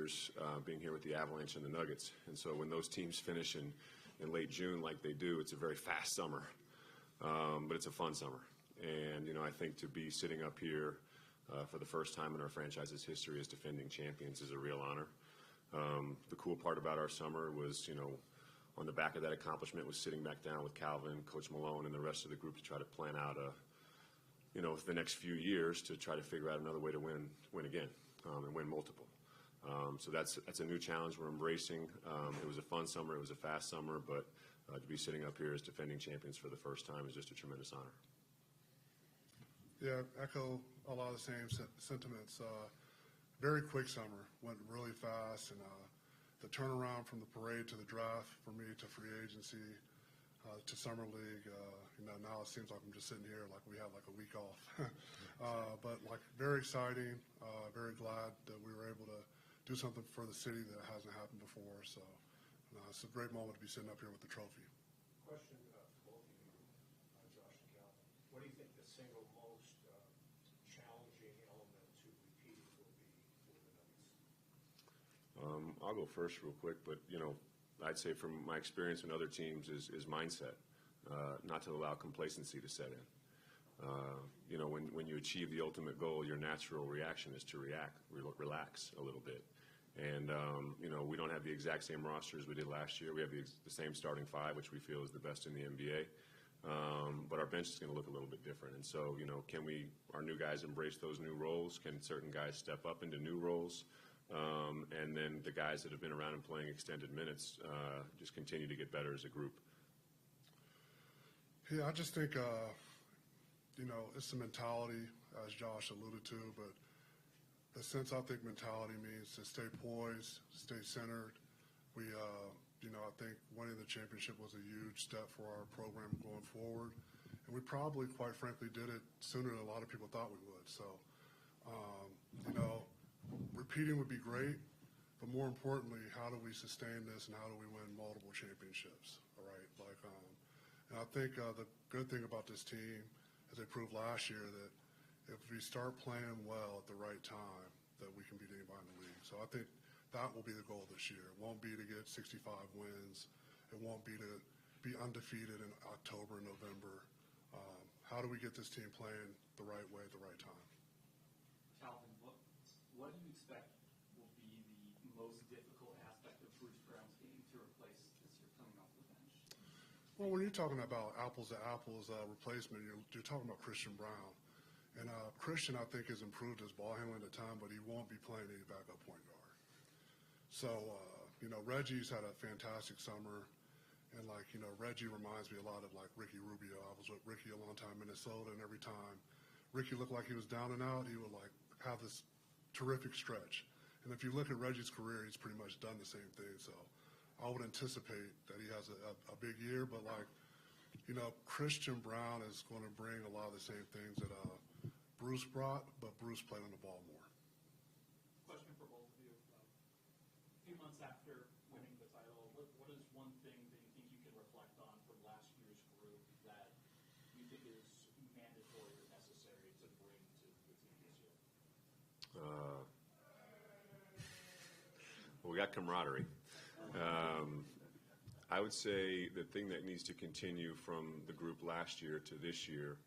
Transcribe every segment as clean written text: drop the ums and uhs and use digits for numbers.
years being here with the Avalanche and the Nuggets. And so when those teams finish in late June like they do, it's a very fast summer. But it's a fun summer. And, I think to be sitting up here for the first time in our franchise's history as defending champions is a real honor. The cool part about our summer was, on the back of that accomplishment was sitting back down with Calvin, Coach Malone, and the rest of the group to try to plan out the next few years to try to figure out another way to win again, and win multiple. So that's a new challenge we're embracing. It was a fun summer. It was a fast summer, but to be sitting up here as defending champions for the first time is just a tremendous honor. Yeah, echo a lot of the same sentiments. Very quick summer, went really fast, and the turnaround from the parade to the draft for me to free agency to summer league. Now it seems like I'm just sitting here like we had like a week off, but like very exciting. Very glad that we were able to do something for the city that hasn't happened before. So it's a great moment to be sitting up here with the trophy. Question for both of you, Josh and Calvin. What do you think the single most challenging element to repeating will be for the Nuggets? I'll go first real quick, but I'd say from my experience in other teams is mindset, not to allow complacency to set in. When you achieve the ultimate goal, your natural reaction is to relax a little bit. And, we don't have the exact same roster as we did last year. We have the same starting five, which we feel is the best in the NBA. But our bench is going to look a little bit different. And so, can our new guys embrace those new roles? Can certain guys step up into new roles? And then the guys that have been around and playing extended minutes just continue to get better as a group. Yeah, I just think, it's the mentality, as Josh alluded to, but the sense I think mentality means to stay poised, stay centered. I think winning the championship was a huge step for our program going forward. And we probably, quite frankly, did it sooner than a lot of people thought we would. So, repeating would be great, but more importantly, how do we sustain this and how do we win multiple championships? All right. And I think the good thing about this team, as they proved last year, that if we start playing well at the right time, that we can beat anybody in the league. So I think that will be the goal this year. It won't be to get 65 wins. It won't be to be undefeated in October and November. How do we get this team playing the right way at the right time? Calvin, what do you expect will be the most difficult aspect of Bruce Brown's game to replace this year coming off the bench? Well, when you're talking about apples to apples replacement, you're talking about Christian Brown. And Christian, I think, has improved his ball handling at time, but he won't be playing any backup point guard. So, Reggie's had a fantastic summer. And, Reggie reminds me a lot of, Ricky Rubio. I was with Ricky a long time in Minnesota, and every time Ricky looked like he was down and out, he would, have this terrific stretch. And if you look at Reggie's career, he's pretty much done the same thing. So I would anticipate that he has a big year. But, Christian Brown is going to bring a lot of the same things that Bruce brought, but Bruce played on the ball more. Question for both of you. A few months after winning the title, what is one thing that you think you can reflect on from last year's group that you think is mandatory or necessary to bring to the team this year? Well, we got camaraderie. I would say the thing that needs to continue from the group last year to this year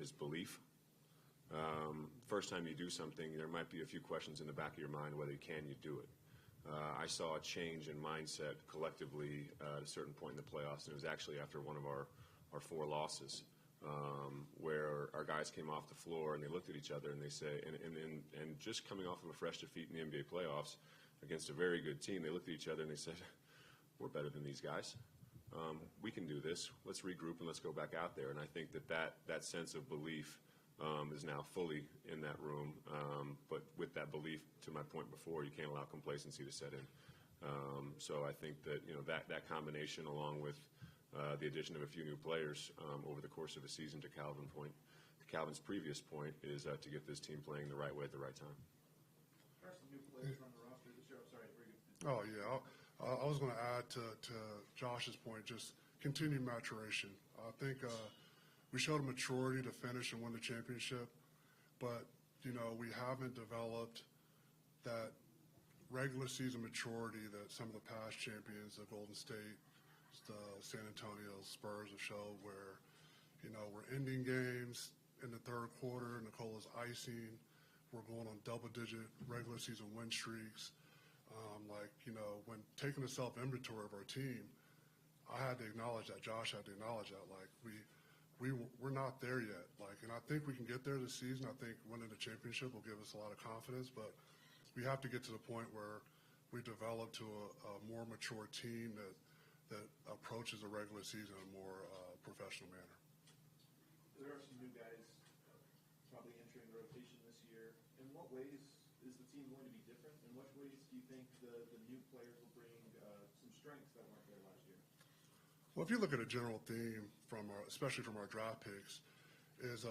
is belief. First time you do something, there might be a few questions in the back of your mind whether can you do it. I saw a change in mindset collectively at a certain point in the playoffs, and it was actually after one of our 4 losses, where our guys came off the floor and they looked at each other and they say, and just coming off of a fresh defeat in the NBA playoffs against a very good team, they looked at each other and they said, we're better than these guys. We can do this. Let's regroup and let's go back out there. And I think that sense of belief is now fully in that room. But with that belief, to my point before, you can't allow complacency to set in. So I think that that combination, along with the addition of a few new players over the course of a season, to Calvin's previous point, is to get this team playing the right way at the right time. There are some new players on the roster this year. I'm sorry, were you? Oh yeah, I was going to add to Josh's point, just continued maturation. I think we showed a maturity to finish and win the championship, but we haven't developed that regular season maturity that some of the past champions, the Golden State, the San Antonio Spurs have showed where, we're ending games in the third quarter, Nicola's icing, we're going on double-digit regular season win streaks. When taking a self-inventory of our team, I had to acknowledge that, Josh had to acknowledge that, we're not there yet. And I think we can get there this season. I think winning the championship will give us a lot of confidence, but we have to get to the point where we develop to a more mature team that approaches the regular season in a more professional manner. There are some new guys probably entering the rotation this year. In what ways is the team going to be different? In what ways do you think the new players will bring some strengths that weren't there last year? Well, if you look at a general theme especially from our draft picks, is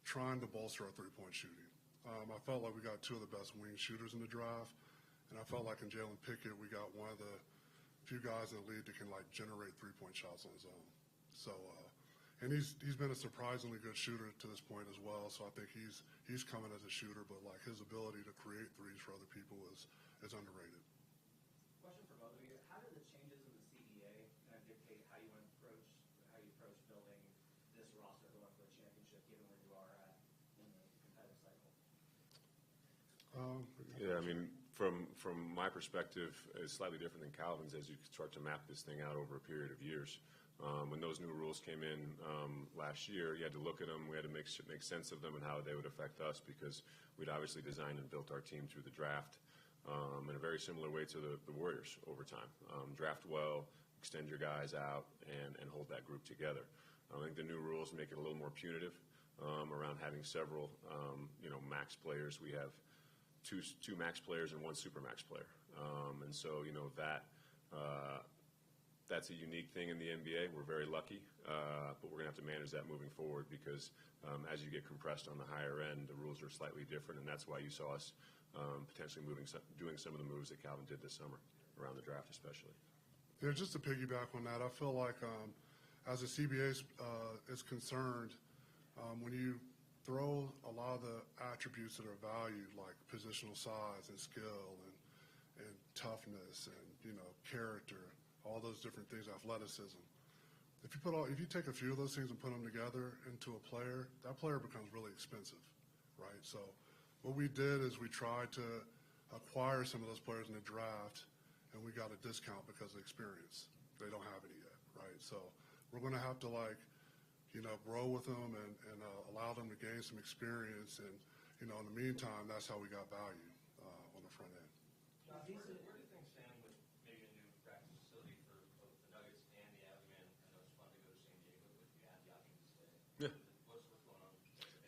trying to bolster our three-point shooting. I felt like we got two of the best wing shooters in the draft, and I felt like in Jalen Pickett we got one of the few guys in the league that can generate three-point shots on his own. So, and he's been a surprisingly good shooter to this point as well. So I think he's coming as a shooter, but his ability to create threes for other people is underrated. Question for both of you: how do the changes in the CBA kind of dictate how you approach building this roster going for a championship, given where you are at in the competitive cycle? Yeah, I mean, from my perspective, it's slightly different than Calvin's as you start to map this thing out over a period of years. When those new rules came in last year, you had to look at them. We had to make sense of them and how they would affect us because we'd obviously designed and built our team through the draft in a very similar way to the Warriors over time. Draft well, extend your guys out, and hold that group together. I think the new rules make it a little more punitive around having several, max players. We have two max players and one super max player, and so that's a unique thing in the NBA. We're very lucky, but we're going to have to manage that moving forward because as you get compressed on the higher end, the rules are slightly different, and that's why you saw us potentially doing some of the moves that Calvin did this summer around the draft especially. Yeah, just to piggyback on that, I feel like as the CBA is concerned, when you throw a lot of the attributes that are valued, like positional size and skill and toughness and character, all those different things, athleticism. If you take a few of those things and put them together into a player, that player becomes really expensive, right? So what we did is we tried to acquire some of those players in the draft, and we got a discount because of experience. They don't have any yet, right? So we're going to have to grow with them and allow them to gain some experience. And in the meantime, that's how we got value on the front end. Where do things stand with maybe a new practice facility for both the Nuggets and the Avalanche? I know it's fun to go to San Diego, but you have the option to stay. Yeah. What's going on?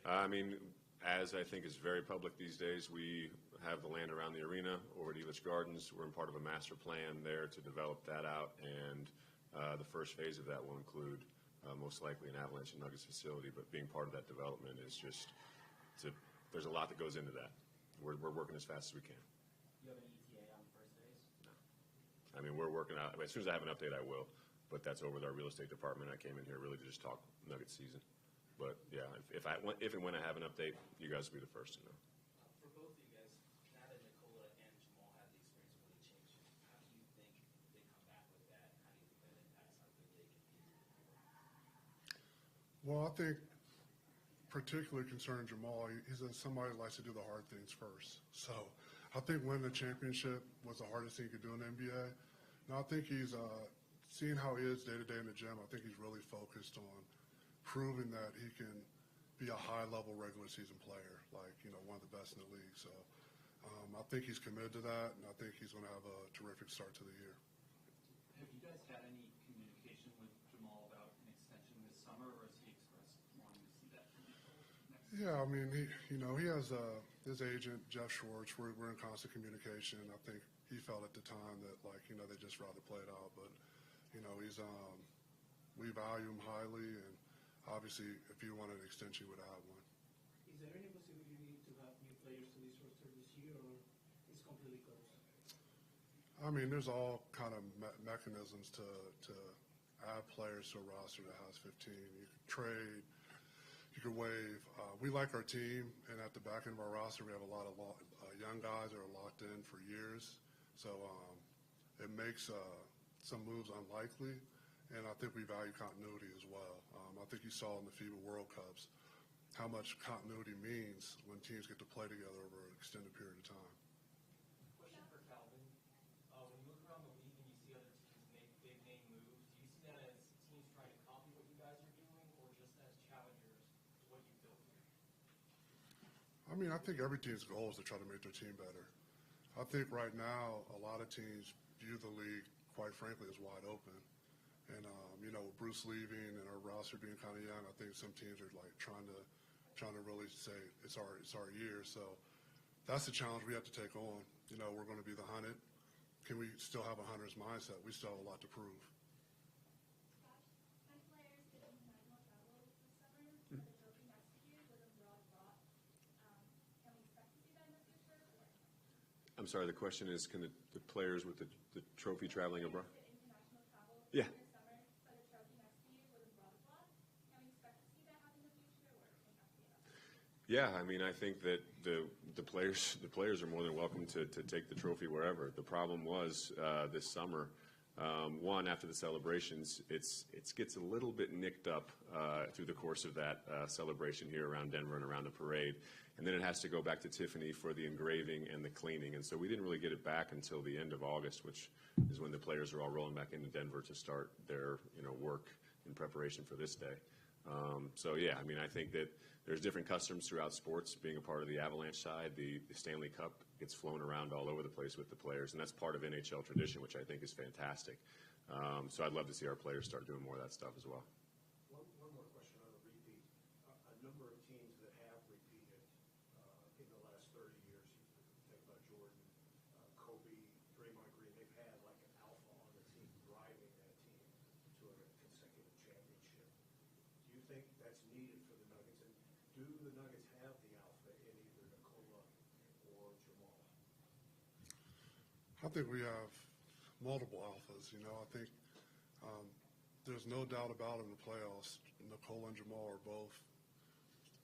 I mean, as I think is very public these days, we have the land around the arena over at Elitch Gardens. We're in part of a master plan there to develop that out, and the first phase of that will include most likely an Avalanche and Nuggets facility, but being part of that development is just, there's a lot that goes into that. We're working as fast as we can. Do you have an ETA on the first phase? No. I mean, we're working out, as soon as I have an update, I will, but that's over with our real estate department. I came in here really to just talk Nuggets season. But yeah, if and when I have an update, you guys will be the first to know. For both of you guys, now that Nicola and Jamal have the experience of really changing, how do you think they come back with that? How do you think that impacts how good they compete? Well, I think particularly concerning Jamal, he's somebody who likes to do the hard things first. So I think winning the championship was the hardest thing he could do in the NBA. Now I think he's seeing how he is day to day in the gym. I think he's really focused on proving that he can be a high-level regular season player, one of the best in the league. So I think he's committed to that, and I think he's going to have a terrific start to the year. Have you guys had any communication with Jamal about an extension this summer, or has he expressed wanting to see that from you next year? Yeah, I mean, he has his agent, Jeff Schwartz. We're in constant communication. I think he felt at the time that, they just rather play it out. But, we value him highly, and obviously, if you wanted an extension, you would have one. Is there any possibility to have new players to this roster this year, or it's completely closed? I mean, there's all kind of mechanisms to add players to a roster that has 15. You can trade, you could wave. We like our team, and at the back end of our roster, we have a lot of young guys that are locked in for years. So it makes some moves unlikely, and I think we value continuity as well. I think you saw in the FIBA World Cups how much continuity means when teams get to play together over an extended period of time. Question for Calvin. When you look around the league and you see other teams make big name moves, do you see that as teams trying to copy what you guys are doing, or just as challengers to what you built here? I mean, I think every team's goal is to try to make their team better. I think right now a lot of teams view the league, quite frankly, as wide open. And, with Bruce leaving and our roster being kind of young, I think some teams are like trying to really say it's our year. So that's the challenge we have to take on. We're going to be the hunted. Can we still have a hunter's mindset? We still have a lot to prove. Josh, 10 players did international travel this summer for the trophy next year with a broad lot. Can we expect to see that in the future? I'm sorry, the question is, can the players with the trophy traveling abroad? International travel Yeah. this summer for the trophy next year with a broad lot. Can we expect to see that happen in the future, or can that be enough? Yeah, I mean, I think that the players are more than welcome to take the trophy wherever. The problem was this summer, one, after the celebrations, it gets a little bit nicked up through the course of that celebration here around Denver and around the parade, and then it has to go back to Tiffany for the engraving and the cleaning, and so we didn't really get it back until the end of August, which is when the players are all rolling back into Denver to start their work in preparation for this day. So yeah, I mean, I think that there's different customs throughout sports. Being a part of the Avalanche side, the Stanley Cup gets flown around all over the place with the players, and that's part of NHL tradition, which I think is fantastic. So I'd love to see our players start doing more of that stuff as well. One more question on the repeat. A number of teams that have repeated in the last 30 years, you think about Jordan, Kobe, Draymond Green, they've had like an alpha on the team driving that team to a consecutive championship. Do you think that's needed for the Nuggets? And do the Nuggets have the alpha in either Nikola or Jamal? I think we have multiple alphas. I think there's no doubt about it in the playoffs. Nikola and Jamal are both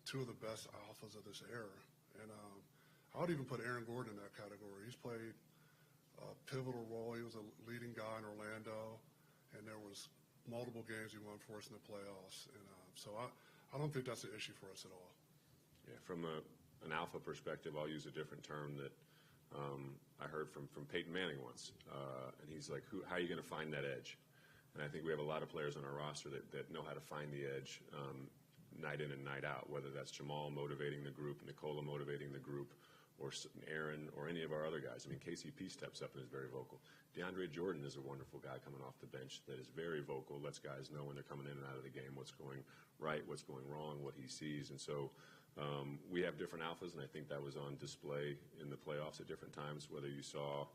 two of the best alphas of this era. And I would even put Aaron Gordon in that category. He's played a pivotal role. He was a leading guy in Orlando, and there was multiple games he won for us in the playoffs. And so I don't think that's an issue for us at all. Yeah, from an alpha perspective, I'll use a different term that I heard from Peyton Manning once, and he's like, how are you going to find that edge? And I think we have a lot of players on our roster that know how to find the edge night in and night out, whether that's Jamal motivating the group, Nikola motivating the group, or Aaron, or any of our other guys. I mean, KCP steps up and is very vocal. DeAndre Jordan is a wonderful guy coming off the bench that is very vocal, lets guys know when they're coming in and out of the game, what's going right, what's going wrong, what he sees. And so we have different alphas, and I think that was on display in the playoffs at different times, whether you saw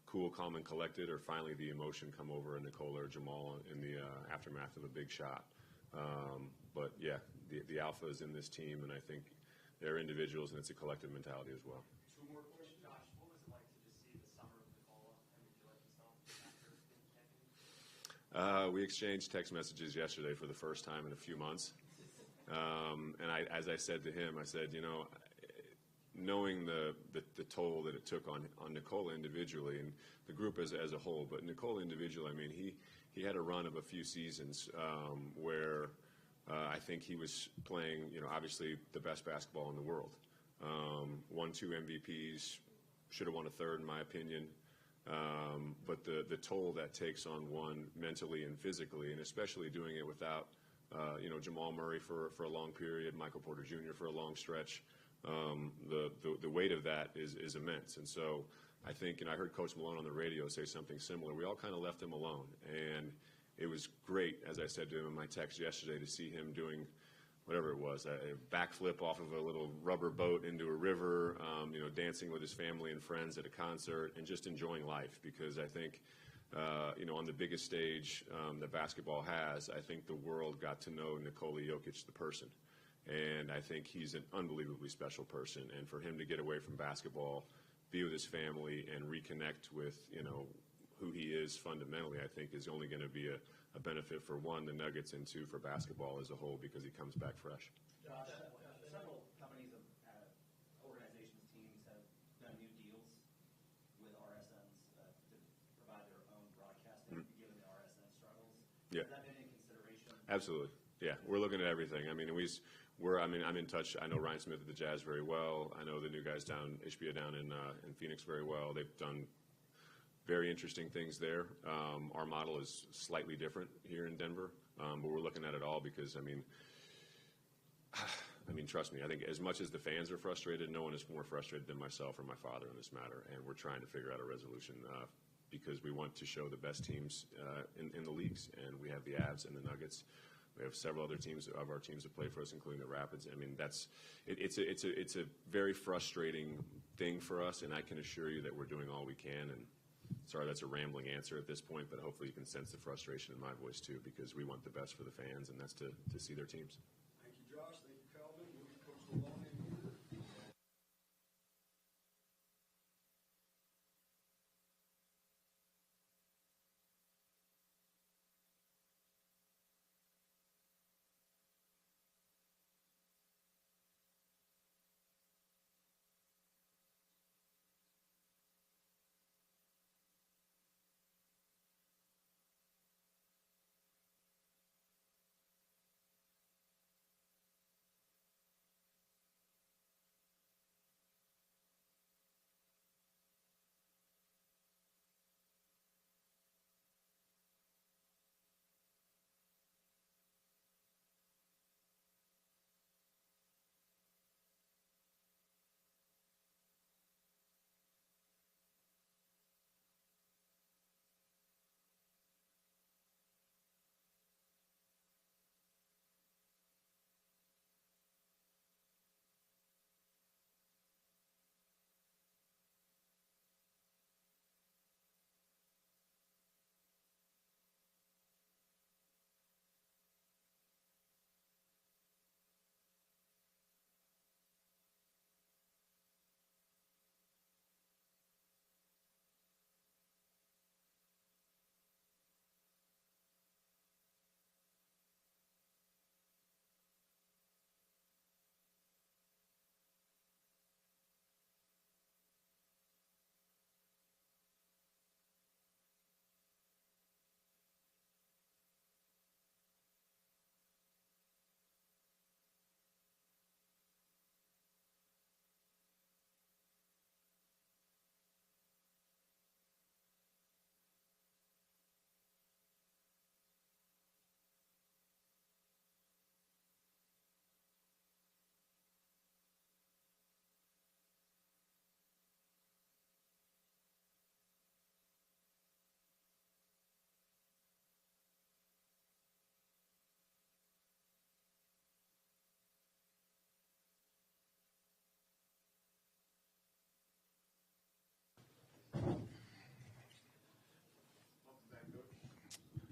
cool, calm, and collected, or finally the emotion come over in Nikola or Jamal in the aftermath of a big shot. But yeah, the alpha is in this team, and I think they're individuals, and it's a collective mentality as well. Two more questions. Josh, what was it like to just see the summer of Nikola and enjoy himself after being champion? We exchanged text messages yesterday for the first time in a few months. And as I said to him, I said, knowing the toll that it took on Nikola individually and the group as a whole, but Nikola individually, I mean, he had a run of a few seasons where I think he was playing, obviously the best basketball in the world. Won 2 MVPs, should have won a third in my opinion. But the toll that takes on one mentally and physically, and especially doing it without, Jamal Murray for a long period, Michael Porter Jr. for a long stretch, the weight of that is immense. And so I think, I heard Coach Malone on the radio say something similar. We all kind of left him alone. And it was great, as I said to him in my text yesterday, to see him doing whatever it was, a backflip off of a little rubber boat into a river, dancing with his family and friends at a concert, and just enjoying life. Because I think, on the biggest stage that basketball has, I think the world got to know Nikola Jokic, the person. And I think he's an unbelievably special person. And for him to get away from basketball, be with his family, and reconnect with, who he is fundamentally, I think, is only going to be a benefit for, one, the Nuggets, and two, for basketball as a whole, because he comes back fresh. Josh, several companies organizations, teams have done new deals with RSNs to provide their own broadcasting, given the RSN struggles. Yeah. Has that been in consideration? Absolutely. Yeah, we're looking at everything. I mean, I'm in touch. I know Ryan Smith at the Jazz very well. I know the new guys HBO down in Phoenix very well. They've done very interesting things there. Our model is slightly different here in Denver, but we're looking at it all because, I mean, trust me, I think as much as the fans are frustrated, no one is more frustrated than myself or my father in this matter, and we're trying to figure out a resolution because we want to show the best teams in the leagues, and we have the Avs and the Nuggets. We have several other teams of our teams that play for us, including the Rapids. I mean, it's a very frustrating thing for us, and I can assure you that we're doing all we can. And sorry, that's a rambling answer at this point, but hopefully you can sense the frustration in my voice too, because we want the best for the fans, and that's to see their teams. Thank you, Josh. Thank you, Calvin. We'll get Coach Malone in here.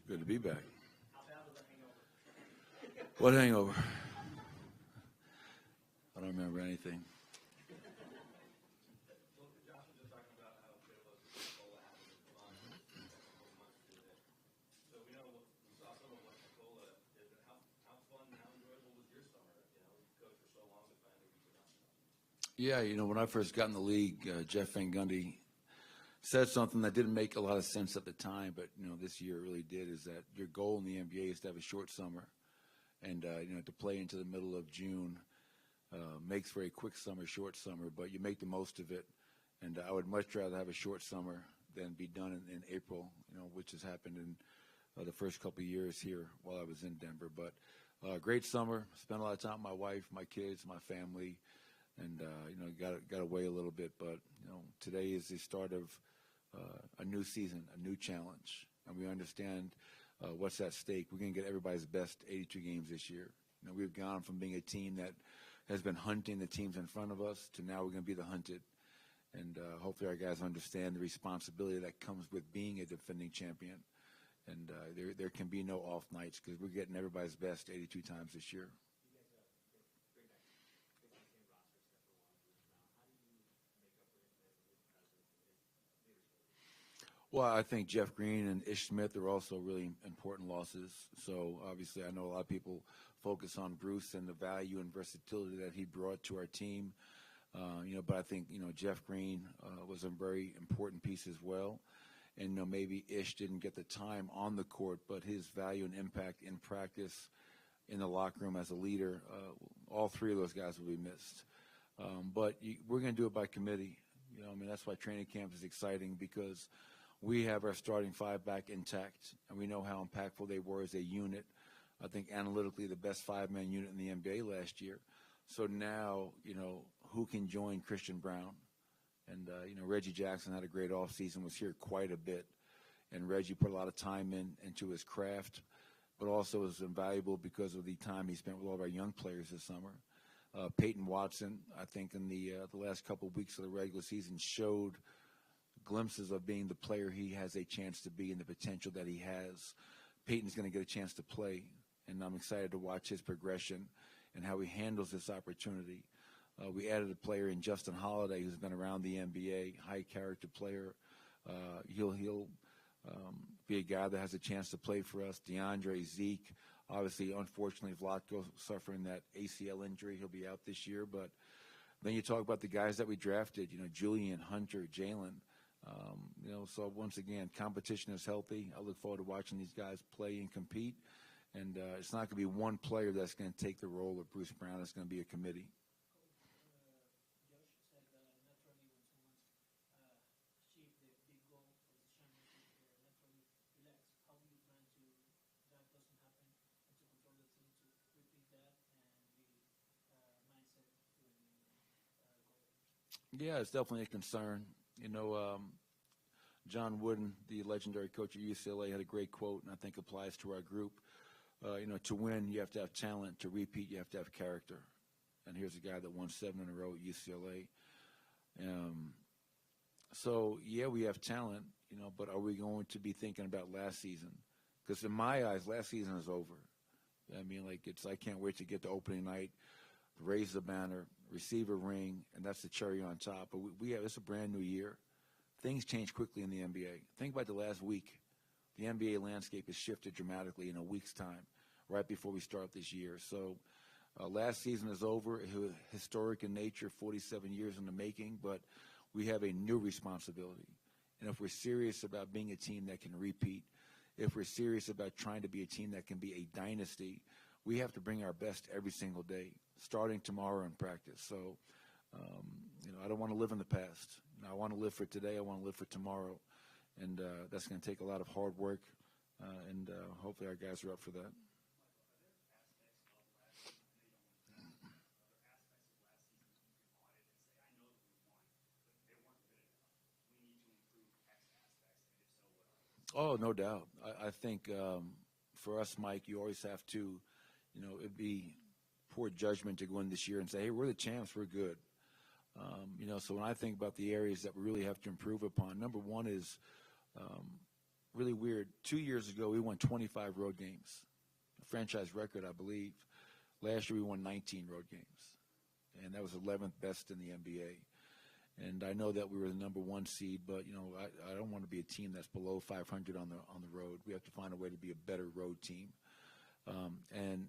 Good to be back. What hangover? I don't remember anything. Yeah, when I first got in the league, Jeff Van Gundy said something that didn't make a lot of sense at the time, but this year it really did. Is that your goal in the NBA is to have a short summer, and to play into the middle of June makes for a quick summer, short summer, but you make the most of it. And I would much rather have a short summer than be done in April, which has happened in the first couple of years here while I was in Denver. But great summer. Spent a lot of time with my wife, my kids, my family. And, got away a little bit, but, today is the start of a new season, a new challenge. And we understand what's at stake. We're going to get everybody's best 82 games this year. We've gone from being a team that has been hunting the teams in front of us to now we're going to be the hunted. And hopefully our guys understand the responsibility that comes with being a defending champion. And there can be no off nights because we're getting everybody's best 82 times this year. Well, I think Jeff Green and Ish Smith are also really important losses. So obviously, I know a lot of people focus on Bruce and the value and versatility that he brought to our team. But I think Jeff Green was a very important piece as well. And maybe Ish didn't get the time on the court, but his value and impact in practice, in the locker room as a leader, all three of those guys will be missed. But we're going to do it by committee. That's why training camp is exciting, because we have our starting five back intact, and we know how impactful they were as a unit. I think analytically the best five-man unit in the NBA last year. So now, who can join Christian Brown? And, Reggie Jackson had a great offseason, was here quite a bit. And Reggie put a lot of time into his craft, but also was invaluable because of the time he spent with all of our young players this summer. Peyton Watson, I think in the last couple of weeks of the regular season, showed glimpses of being the player he has a chance to be and the potential that he has. Peyton's going to get a chance to play, and I'm excited to watch his progression and how he handles this opportunity. We added a player in Justin Holiday who's been around the NBA, high-character player. He'll be a guy that has a chance to play for us. DeAndre, Zeke, obviously, unfortunately, Vlatko suffering that ACL injury. He'll be out this year. But then you talk about the guys that we drafted, Julian, Hunter, Jalen. So once again, competition is healthy. I look forward to watching these guys play and compete. And it's not going to be one player that's going to take the role of Bruce Brown. It's going to be a committee. Josh said naturally when someone's achieved the big goal of the championship, naturally relax. How do you plan to that doesn't happen and to control the team to repeat that and the mindset when Yeah, it's definitely a concern. John Wooden, the legendary coach at UCLA, had a great quote, and I think applies to our group. To win, you have to have talent. To repeat, you have to have character. And here's a guy that won 7 in a row at UCLA. We have talent, but are we going to be thinking about last season? Because in my eyes, last season is over. I can't wait to get to opening night, raise the banner, receive a ring, and that's the cherry on top. But it's a brand new year. Things change quickly in the NBA. Think about the last week. The NBA landscape has shifted dramatically in a week's time, right before we start this year. So last season is over. It was historic in nature, 47 years in the making, but we have a new responsibility. And if we're serious about being a team that can repeat, if we're serious about trying to be a team that can be a dynasty, we have to bring our best every single day, starting tomorrow in practice. So, I don't want to live in the past. I want to live for today. I want to live for tomorrow. And that's going to take a lot of hard work, and hopefully our guys are up for that. Oh, no doubt. I think for us, Mike, you always have to, it'd be poor judgment to go in this year and say, hey, we're the champs, we're good. So when I think about the areas that we really have to improve upon, number one is really weird. 2 years ago, we won 25 road games, a franchise record, I believe. Last year, we won 19 road games, and that was 11th best in the NBA. And I know that we were the number one seed, but I don't want to be a team that's below 500 on the road. We have to find a way to be a better road team. And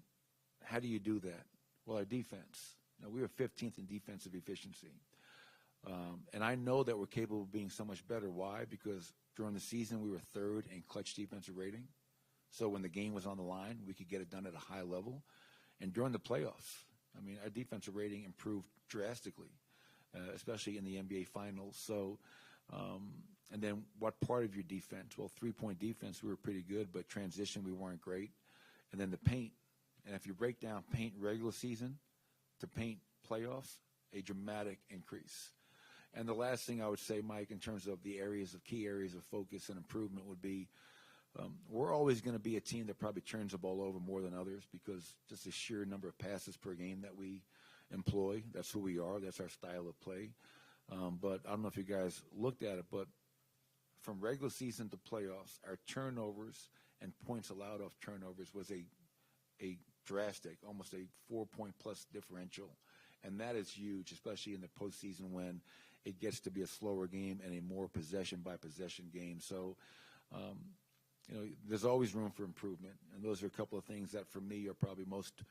how do you do that? Well, our defense. We were 15th in defensive efficiency. And I know that we're capable of being so much better. Why? Because during the season, we were third in clutch defensive rating. So when the game was on the line, we could get it done at a high level. And during the playoffs, our defensive rating improved drastically, especially in the NBA Finals. So, and then what part of your defense? Well, three-point defense, we were pretty good, but transition, we weren't great. And then the paint. And if you break down paint regular season to paint playoffs, a dramatic increase. And the last thing I would say, Mike, in terms of the key areas of focus and improvement would be we're always going to be a team that probably turns the ball over more than others because just the sheer number of passes per game that we employ. That's who we are. That's our style of play. But I don't know if you guys looked at it, but from regular season to playoffs, our turnovers and points allowed off turnovers was a drastic, almost a 4-point plus differential. And that is huge, especially in the postseason when it gets to be a slower game and a more possession-by-possession game. So, there's always room for improvement, and those are a couple of things that, for me, are probably most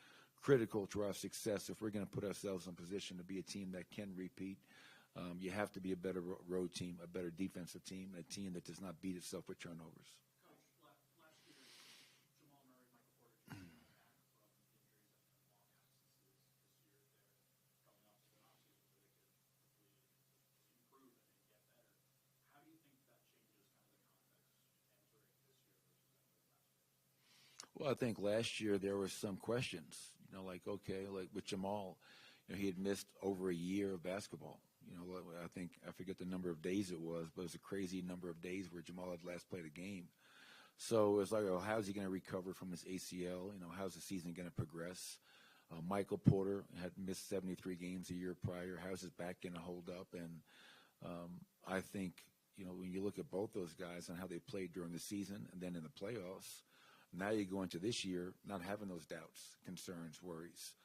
critical to our success. If we're going to put ourselves in position to be a team that can repeat, you have to be a better road team, a better defensive team, a team that does not beat itself with turnovers. Coach, last year, Jamal Murray, Michael Porter just came back from injuries and long absences. This year, they're coming up to an offseason where they could hopefully improve and get better. How do you think that changes kind of the context entering this year versus entering last year? Well, I think last year there were some questions, like with Jamal, he had missed over a year of basketball. I forget the number of days it was, but it was a crazy number of days where Jamal had last played a game. So it's like, how's he going to recover from his ACL? How's the season going to progress? Michael Porter had missed 73 games a year prior. How's his back going to hold up? And I think, when you look at both those guys and how they played during the season and then in the playoffs, now you go into this year not having those doubts, concerns, worries.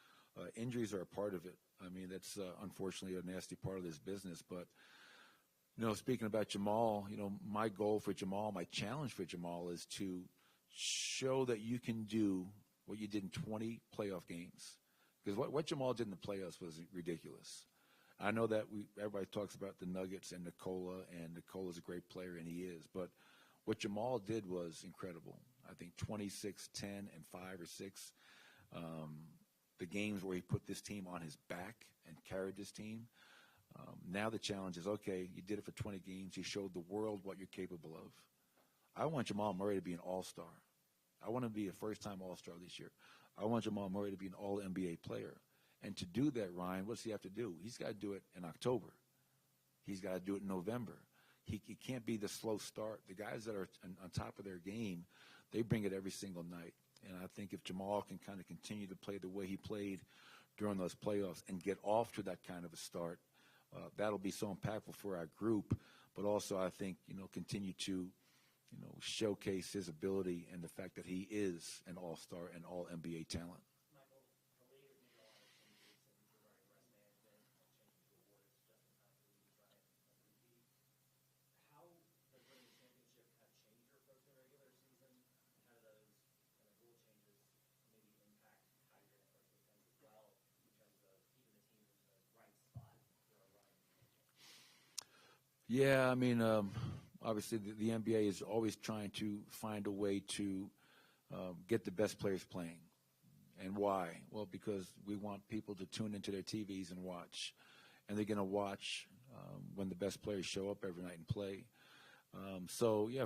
Injuries are a part of it. I mean, that's unfortunately a nasty part of this business. But, speaking about Jamal, my goal for Jamal, my challenge for Jamal is to show that you can do what you did in 20 playoff games. Because what Jamal did in the playoffs was ridiculous. I know that everybody talks about the Nuggets and Nicola's a great player, and he is. But what Jamal did was incredible. I think 26, 10, and 5 or 6. The games where he put this team on his back and carried this team. Now the challenge is, okay, you did it for 20 games. You showed the world what you're capable of. I want Jamal Murray to be an all-star. I want him to be a first-time all-star this year. I want Jamal Murray to be an all-NBA player. And to do that, Ryan, what's he have to do? He's got to do it in October. He's got to do it in November. He can't be the slow start. The guys that are on top of their game, they bring it every single night. And I think if Jamal can kind of continue to play the way he played during those playoffs and get off to that kind of a start, that'll be so impactful for our group. But also, I think, continue to, showcase his ability and the fact that he is an all-star and all-NBA talent. Michael, the league has made a lot of changes regarding rest management and changing to awards just in time for the league to try and repeat. How does winning the championship kind of change your approach to the regular season? And how do those kind of rule changes maybe impact how you're going to approach those things as well in terms of keeping the team in the right spot for a run? Yeah, I mean, obviously the NBA is always trying to find a way to get the best players playing. And why? Well, because we want people to tune into their TVs and watch. And they're going to watch when the best players show up every night and play.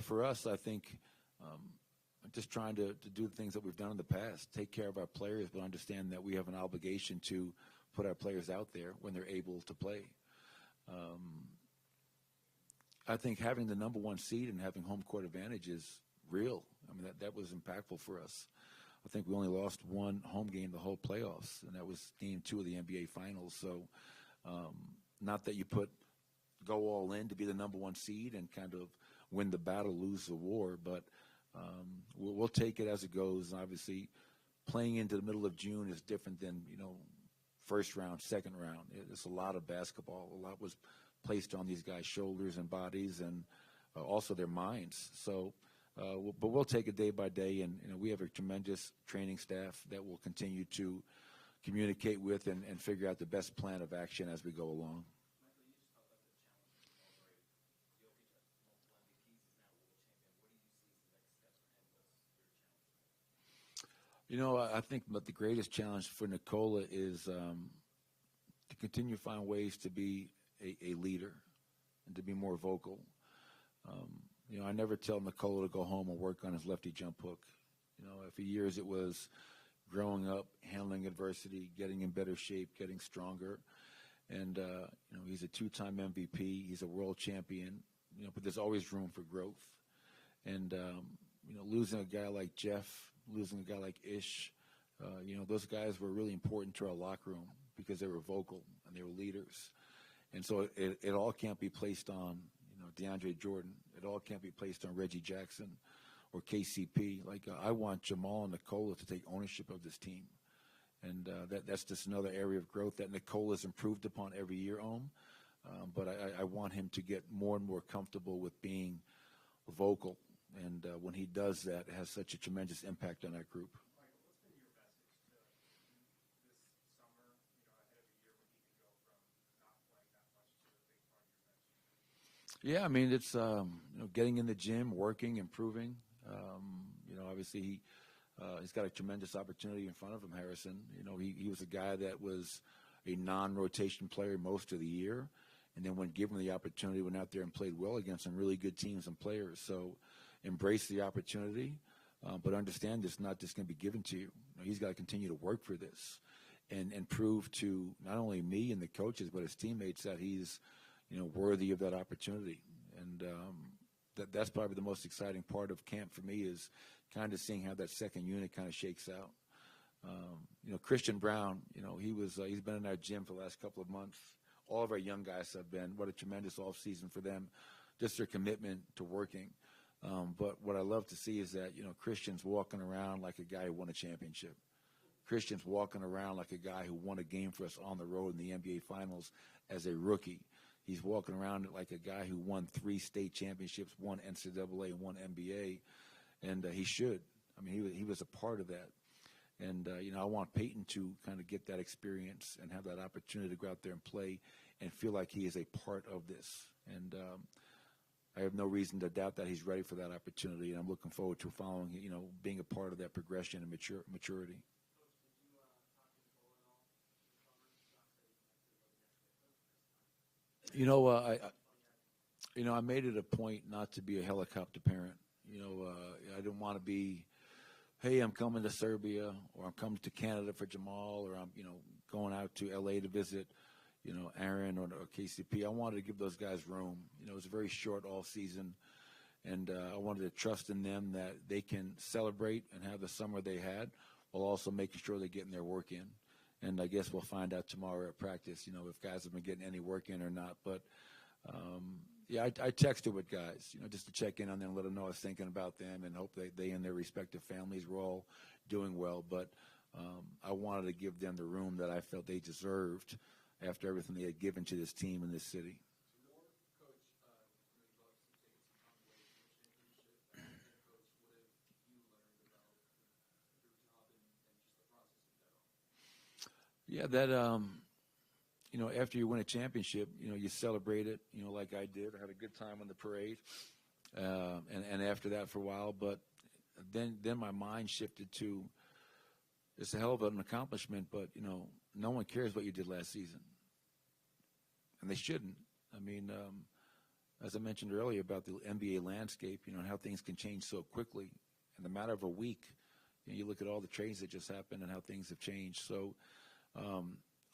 For us, I think just trying to do the things that we've done in the past, take care of our players, but understand that we have an obligation to put our players out there when they're able to play. I think having the number one seed and having home court advantage is real. I mean, that was impactful for us. I think we only lost one home game the whole playoffs, and that was game 2 of the NBA Finals. So not that you go all in to be the number one seed and kind of win the battle, lose the war, but we'll take it as it goes. And obviously, playing into the middle of June is different than, first round, second round. It's a lot of basketball. A lot was placed on these guys' shoulders and bodies and also their minds. So, but we'll take it day by day, and we have a tremendous training staff that will continue to communicate with and figure out the best plan of action as we go along. I think the greatest challenge for Nikola is to continue to find ways to be a leader and to be more vocal. I never tell Nikola to go home and work on his lefty jump hook. For years it was growing up, handling adversity, getting in better shape, getting stronger. And, he's a 2-time MVP. He's a world champion, but there's always room for growth. And, losing a guy like Jeff, losing a guy like Ish, those guys were really important to our locker room because they were vocal and they were leaders. And so it all can't be placed on, DeAndre Jordan. It all can't be placed on Reggie Jackson or KCP. I want Jamal and Nikola to take ownership of this team. And that's just another area of growth that Nicola's improved upon every year, But I want him to get more and more comfortable with being vocal. And when he does that, it has such a tremendous impact on that group. Michael, what's been your message to him this summer, ahead of a year when he can go from not playing that much to a big part of your bench? Yeah, I mean, it's getting in the gym, working, improving. Obviously he's got a tremendous opportunity in front of him, Harrison. He was a guy that was a non-rotation player most of the year, and then when given the opportunity, went out there and played well against some really good teams and players. So embrace the opportunity, but understand it's not just going to be given to you. He's got to continue to work for this and prove to not only me and the coaches, but his teammates that he's worthy of that opportunity. And that's probably the most exciting part of camp for me, is kind of seeing how that second unit kind of shakes out. Christian Brown, he's been in our gym for the last couple of months. All of our young guys have been. What a tremendous offseason for them, just their commitment to working. But what I love to see is that, Christian's walking around like a guy who won a championship. Christian's walking around like a guy who won a game for us on the road in the NBA Finals as a rookie. He's walking around like a guy who won 3 state championships, 1 NCAA, and 1 NBA, and he should. I mean, he was a part of that. And, I want Peyton to kind of get that experience and have that opportunity to go out there and play and feel like he is a part of this. And I have no reason to doubt that he's ready for that opportunity, and I'm looking forward to following, being a part of that progression and maturity. I made it a point not to be a helicopter parent. I didn't want to be, hey, I'm coming to Serbia, or I'm coming to Canada for Jamal, or I'm, going out to LA to visit, Aaron or KCP. I wanted to give those guys room. It was a very short all season, and I wanted to trust in them that they can celebrate and have the summer they had, while also making sure they're getting their work in. And I guess we'll find out tomorrow at practice, if guys have been getting any work in or not. But, I texted with guys, just to check in on them, let them know I was thinking about them, and hope they and their respective families were all doing well. But I wanted to give them the room that I felt they deserved after everything they had given to this team in this city. Yeah, that, after you win a championship, you celebrate it, like I did. I had a good time on the parade, and after that for a while. But then my mind shifted to, it's a hell of an accomplishment, but, no one cares what you did last season. And they shouldn't. I mean, as I mentioned earlier about the NBA landscape, and how things can change so quickly. In a matter of a week, you look at all the trades that just happened and how things have changed. So,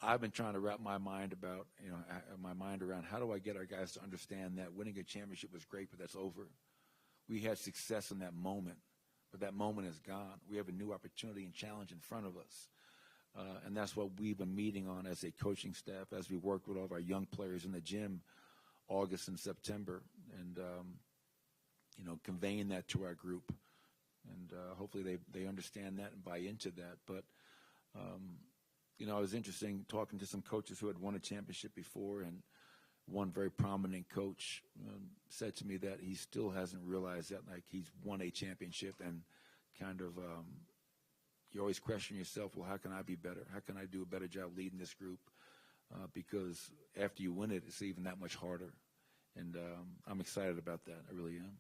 I've been trying to wrap my mind around how do I get our guys to understand that winning a championship was great, but that's over. We had success in that moment, but that moment is gone. We have a new opportunity and challenge in front of us. And that's what we've been meeting on as a coaching staff as we work with all of our young players in the gym August and September, and, conveying that to our group. And hopefully they understand that and buy into that. But, it was interesting talking to some coaches who had won a championship before, and one very prominent coach said to me that he still hasn't realized that, like, he's won a championship, and kind of you always question yourself, well, how can I be better? How can I do a better job leading this group? Because after you win it, it's even that much harder. And I'm excited about that. I really am.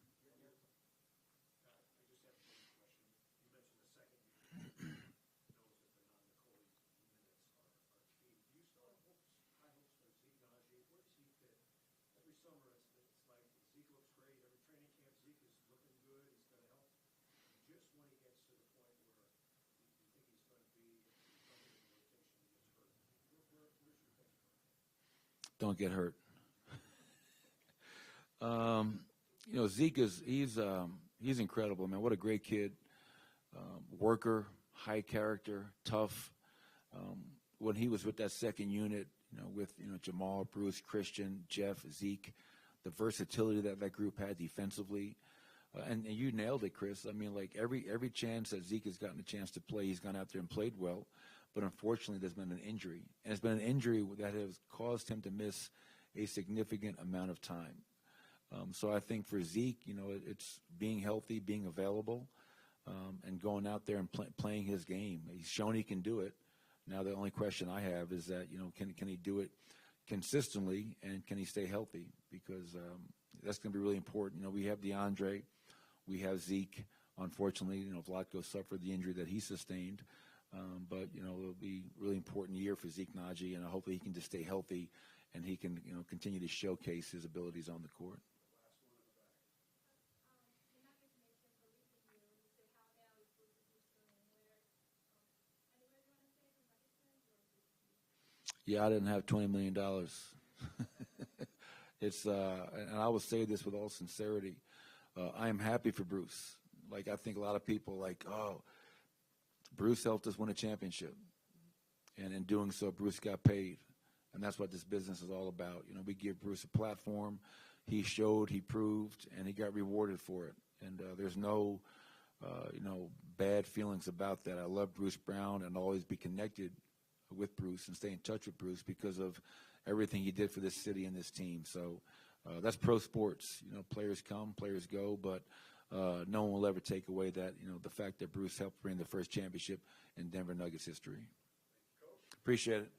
Don't get hurt. Zeke he's incredible, man. What a great kid. Worker, high character, tough. When he was with that second unit, with Jamal, Bruce, Christian, Jeff, Zeke, the versatility that group had defensively, and you nailed it, Chris. I mean, like every chance that Zeke has gotten a chance to play, he's gone out there and played well. But unfortunately, there's been an injury. And it's been an injury that has caused him to miss a significant amount of time. So I think for Zeke, it's being healthy, being available, and going out there and playing his game. He's shown he can do it. Now the only question I have is that can he do it consistently, and can he stay healthy? Because that's going to be really important. We have DeAndre, we have Zeke. Unfortunately, Vlatko suffered the injury that he sustained. But it'll be a really important year for Zeke Naji, and hopefully he can just stay healthy and he can continue to showcase his abilities on the court. The Nuggets mentioned for recent news, so how now is Bruce doing? Any words you want to say from Nuggets fans, or just Yeah, I didn't have $20 million. And I will say this with all sincerity. I am happy for Bruce. Like, I think a lot of people oh, Bruce helped us win a championship. And in doing so, Bruce got paid. And that's what this business is all about. We give Bruce a platform. He showed, he proved, and he got rewarded for it. And there's no, bad feelings about that. I love Bruce Brown and I'll always be connected with Bruce and stay in touch with Bruce because of everything he did for this city and this team. So that's pro sports. Players come, players go, but no one will ever take away that, the fact that Bruce helped bring the first championship in Denver Nuggets history. Appreciate it.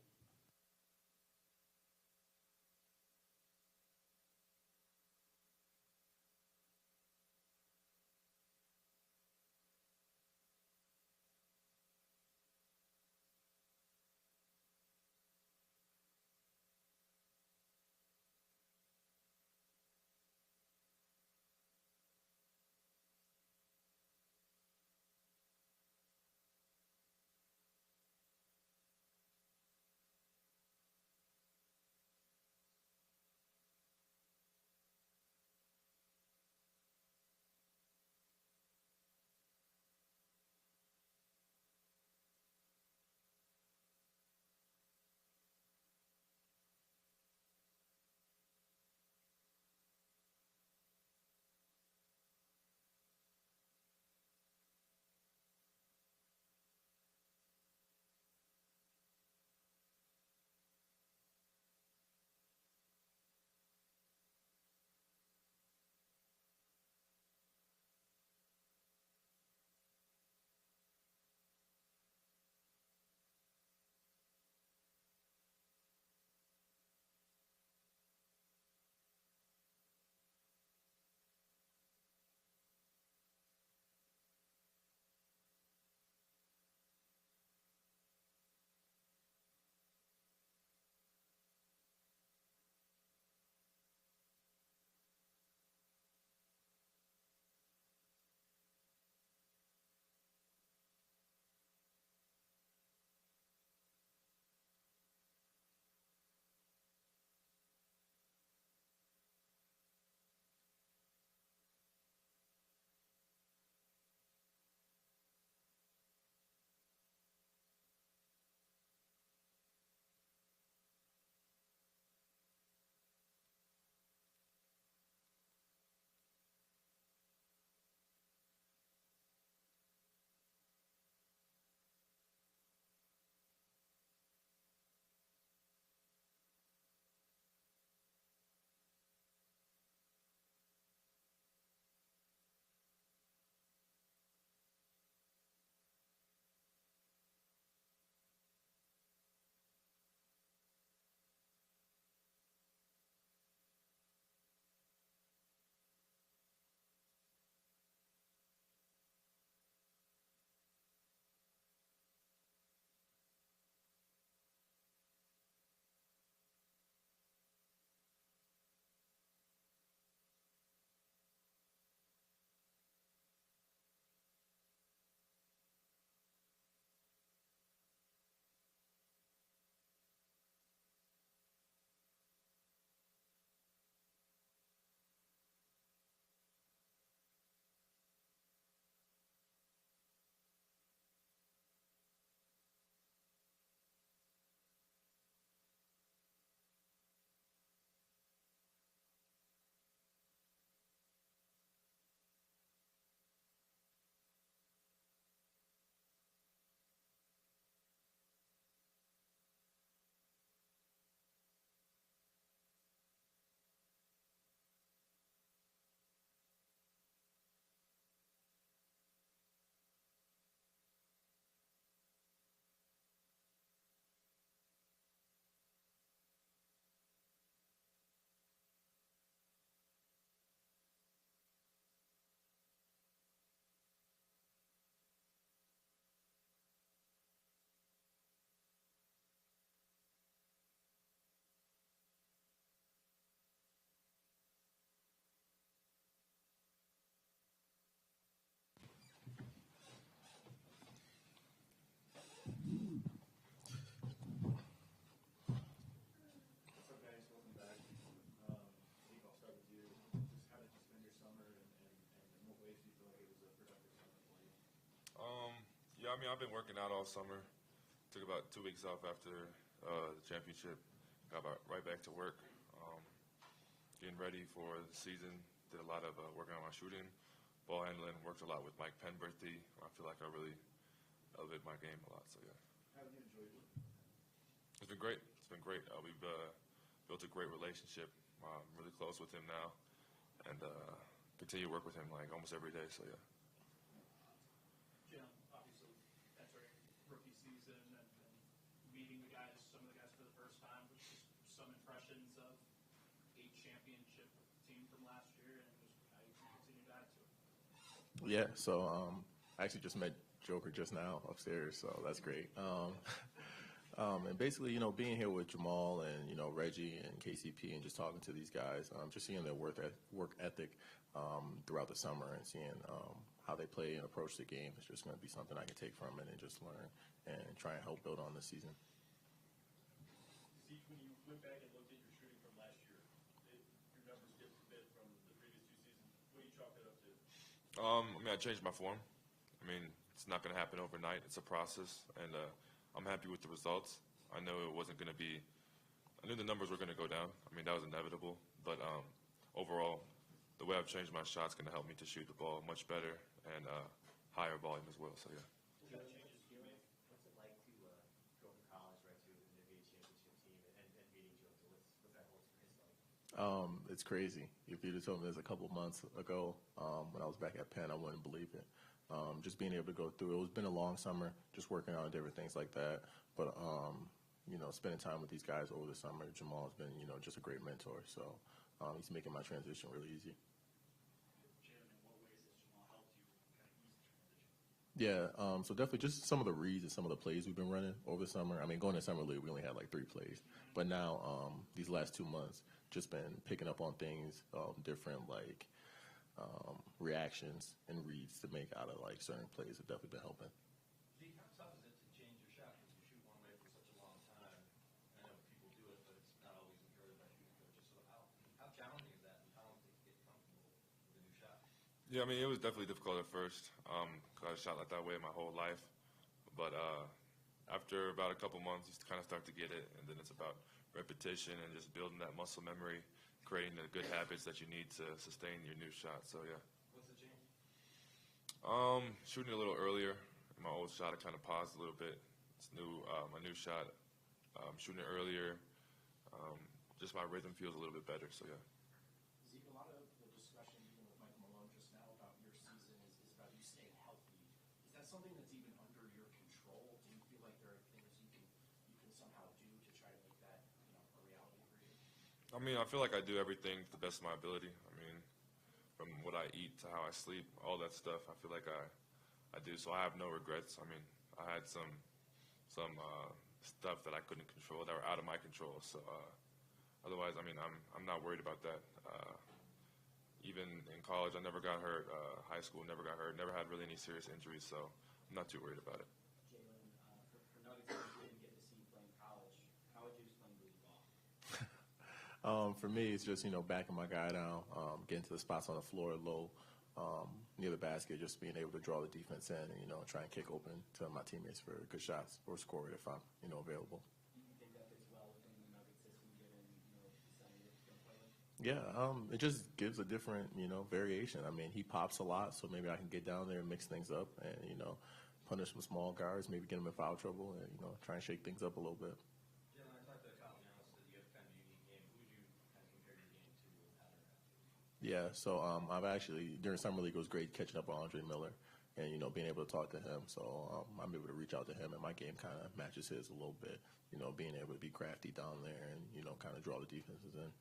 Yeah, I mean, I've been working out all summer. Took about 2 weeks off after the championship. Got right back to work. Getting ready for the season. Did a lot of working on my shooting, ball handling. Worked a lot with Mike Penberthy. I feel like I really elevated my game a lot. So yeah. How have you enjoyed it? It's been great. It's been great. We've built a great relationship. I'm really close with him now, and continue to work with him like almost every day. So yeah. Jim, obviously entering rookie season and meeting some of the guys for the first time, but just some impressions of a championship team from last year and just how you continue to add to it. Yeah, so I actually just met Joker just now upstairs, so that's great. And basically, being here with Jamal and, Reggie and KCP and just talking to these guys, just seeing their work ethic throughout the summer and seeing how they play and approach the game is just going to be something I can take from it and just learn and try and help build on this season. Zeke, when you went back and looked at your shooting from last year, your numbers dipped a bit from the previous 2 seasons. What do you chalk that up to? I changed my form. It's not going to happen overnight. It's a process, and I'm happy with the results. I know it wasn't going to be. I knew the numbers were going to go down. That was inevitable. But overall, the way I've changed my shot's going to help me to shoot the ball much better and higher volume as well. So yeah. What kind of changes do you make? What's it like to go from college right to an NBA championship team and meeting Joker? What's that whole experience like? It's crazy. If you'd have told me this a couple months ago when I was back at Penn, I wouldn't believe it. Just being able to go through it. It's been a long summer, just working on different things like that. But, spending time with these guys over the summer, Jamal has been, just a great mentor. So he's making my transition really easy. Jim, in what ways has Jamal helped you kind of ease the transition? Yeah, so definitely just some of the reads and some of the plays we've been running over the summer. Going to Summer League, we only had like 3 plays. But now, these last 2 months, just been picking up on things, different reactions and reads to make out of certain plays have definitely been helping. Zeke, how tough is it to change your shot because you shoot one way for such a long time? I know people do it, but it's not always encouraged by shooting coaches. So how challenging is that, and how long does it get comfortable with a new shot? Yeah, it was definitely difficult at first because I shot like that way my whole life. But after about a couple months, you kind of start to get it, and then it's about repetition and just building that muscle memory, creating the good habits that you need to sustain your new shot. So yeah. What's the change? Shooting a little earlier. My old shot, I kind of paused a little bit. It's new. My new shot, shooting it earlier. Just my rhythm feels a little bit better. So yeah. Zeke, a lot of the discussion even with Mike Malone just now about your season is about you staying healthy. Is that something that's even under your control? Do you feel like there are things you can somehow do to try to make that a reality for you? I feel like I do everything to the best of my ability. From what I eat to how I sleep, all that stuff, I feel like I do. So I have no regrets. I had some stuff that I couldn't control that were out of my control. So otherwise, I'm not worried about that. Even in college, I never got hurt. High school, never got hurt. Never had really any serious injuries. So I'm not too worried about it. Jalen, for Nuggets, you didn't get to see you play in college. How would you explain moving off? For me, it's just, backing my guy down, getting to the spots on the floor low, near the basket, just being able to draw the defense in and, try and kick open to my teammates for good shots or score it if I'm, available. Do you think that fits well within the Nuggets system given, the center you're playing? Yeah, it just gives a different, variation. He pops a lot, so maybe I can get down there and mix things up and, punish some small guards, maybe get them in foul trouble and, try and shake things up a little bit. Jalen, I talked to Kyle Giannis that you have kind of a unique game. Who would you kind of compare your game to with pattern? Yeah, so I've actually, during Summer League, it was great catching up with Andre Miller and, being able to talk to him. So I'm able to reach out to him, and my game kind of matches his a little bit, being able to be crafty down there and, kind of draw the defenses in.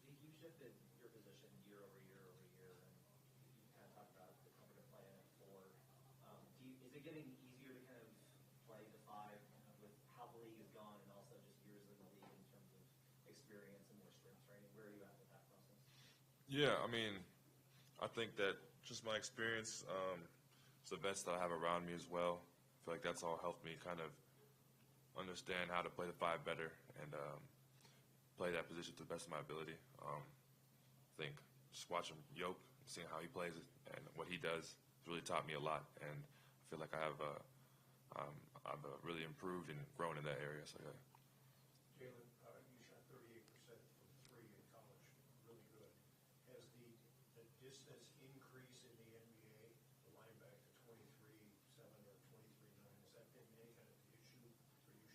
Zeke, you shifted your position year over year over year, and you kind of talked about the comfort of playing at 4. Is it getting easier to kind of play the 5 with how the league has gone and also just years in the league in terms of experience and more strength training? Where are you at with that process? Yeah, I think that just my experience, it's the best that I have around me as well. I feel like that's all helped me kind of understand how to play the 5 better and play that position to the best of my ability. I think just watching Yoke, seeing how he plays it and what he does, has really taught me a lot. And I feel like I have I've really improved and grown in that area. So yeah. Jalen, you shot 38% from three in college, really good. Has the distance increase in the NBA, the line back to 23-7 or 23-9, has that been any kind of issue for you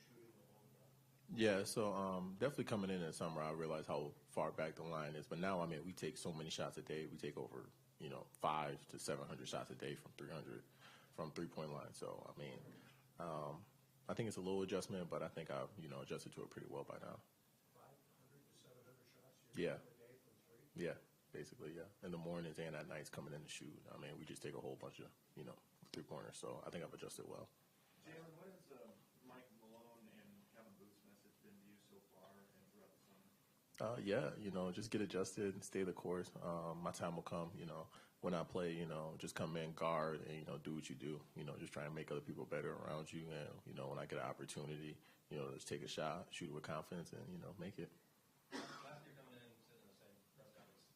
shooting the long ball? Yeah, so definitely coming in summer, I realized how far back the line is. But now, I mean, we take so many shots a day. We take over, 500 to 700 shots a day from 300, from 3-point line. So, I mean, I think it's a little adjustment, but I think I've, adjusted to it pretty well by now. 500 to 700 shots Yeah. a day from three? Yeah, basically, yeah. In the mornings and at nights coming in to shoot. I mean, we just take a whole bunch of, 3-pointers. So I think I've adjusted well. Jalen, what has Mike Malone and Kevin Booth's message been to you so far and throughout the summer? Yeah, just get adjusted, stay the course. My time will come, when I play, just come in, guard, and, do what you do. Just try and make other people better around you. And, when I get an opportunity, just take a shot, shoot it with confidence, and, make it. Last year coming in, sitting in the same press conference,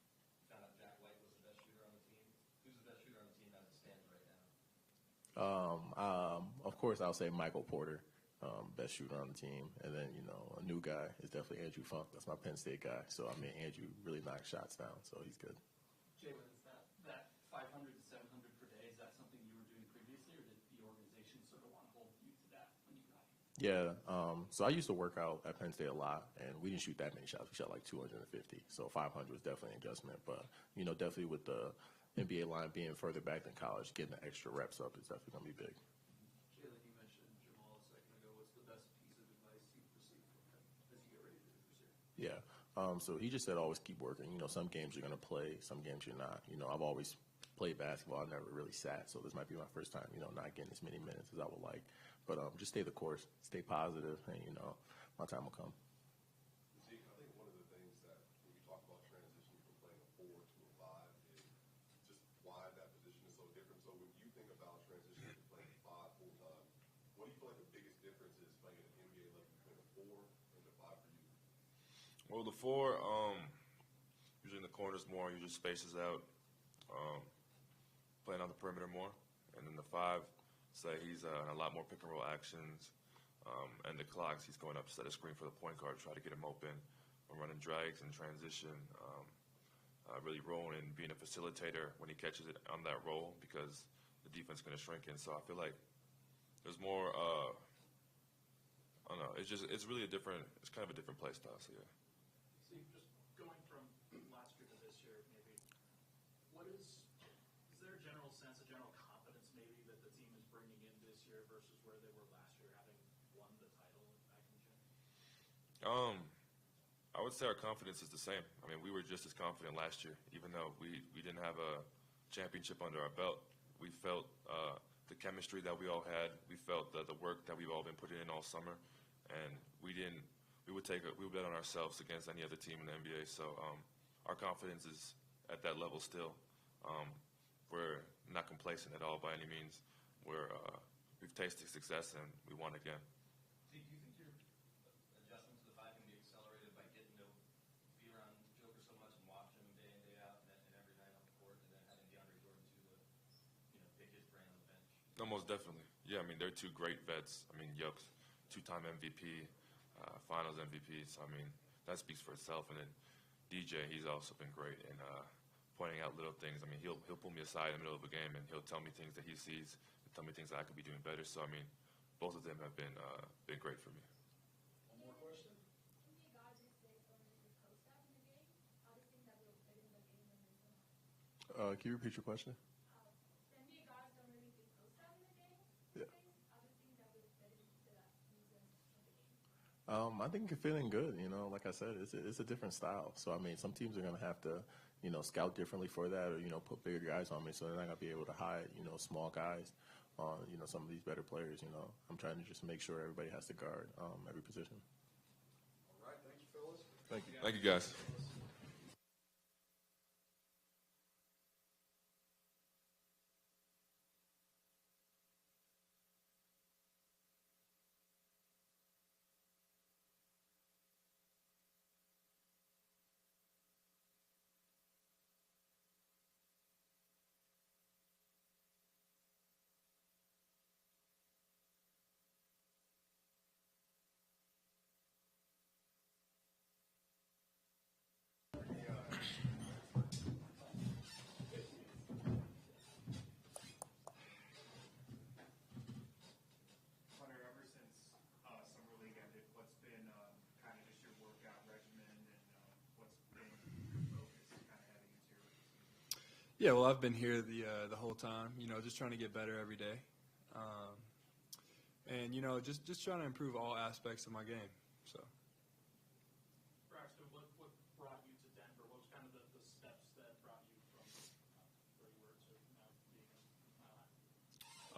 found out Jack White was the best shooter on the team. Who's the best shooter on the team as it stands right now? Of course, I'll say Michael Porter, best shooter on the team. And then, a new guy is definitely Andrew Funk. That's my Penn State guy. So, I mean, Andrew really knocks shots down, so he's good. Jalen, is that 500 to 700 per day, is that something you were doing previously, or did the organization sort of want to hold you to that when you got here? Yeah, so I used to work out at Penn State a lot, and we didn't shoot that many shots. We shot like 250. So 500 was definitely an adjustment. But, definitely with the NBA line being further back than college, getting the extra reps up is definitely going to be big. Jalen, you mentioned Jamal a second ago. What's the best piece of advice you've received from him as you get ready to do this year? Yeah. So he just said always keep working. Some games you're going to play, some games you're not. I've always played basketball. I never really sat, so this might be my first time, not getting as many minutes as I would like. But just stay the course, stay positive, and, my time will come. Zeke, I think one of the things that when you talk about transition from playing a 4 to a 5 is just why that position is so different. So when you think about transitioning to playing 5 full time, what do you feel like the biggest difference is playing at an NBA level between a 4 and a 5 for you? Well, the 4, usually in the corners more, usually spaces out, playing on the perimeter more. And then the 5, say he's in a lot more pick and roll actions. And the clocks, he's going up to set a screen for the point guard, try to get him open. I'm running drags and transition, really rolling and being a facilitator when he catches it on that roll because the defense is going to shrink in. So I feel like there's more, I don't know, it's really it's kind of a different play style, so yeah. So just going from last year to this year, maybe, is there a general sense, a general confidence maybe that the team is bringing in this year versus where they were last year, having won the title back in June? I would say our confidence is the same. I mean, we were just as confident last year, even though we didn't have a championship under our belt. We felt the chemistry that we all had. We felt the work that we've all been putting in all summer, and we would bet on ourselves against any other team in the NBA. So our confidence is at that level still. We're not complacent at all by any means. We've tasted success and we won again. Zeke, do you think your adjustment to the 5 can be accelerated by getting to be around Joker so much and watch him day in, day out, and every night on the court, and then having DeAndre Jordan to pick his brain on the bench? No, most definitely. Yeah, I mean, they're 2 great vets. I mean, Yuck's 2-time MVP, Finals MVP. So, I mean, that speaks for itself. And then DJ, he's also been great in pointing out little things. I mean, he'll pull me aside in the middle of a game and he'll tell me things that he sees and tell me things that I could be doing better. So, I mean, both of them have been great for me. One more question? NBA guys these days don't really post up in the game. How do you think that will fit in the game and mental? Can you repeat your question? The NBA guys don't really do post up in the game. Yeah. How do you think that will fit into that reason of the game? I think it can fit in good. Like I said, it's a different style. So, I mean, some teams are going to have to, scout differently for that or, put bigger guys on me. So they're not going to be able to hide, small guys on, some of these better players. I'm trying to just make sure everybody has to guard every position. All right, thank you, fellas. Thank you. Thank you, guys. Yeah, well, I've been here the whole time. Just trying to get better every day, and just trying to improve all aspects of my game. So. Braxton, what brought you to Denver? What was kind of the steps that brought you from where you were to now being in Mile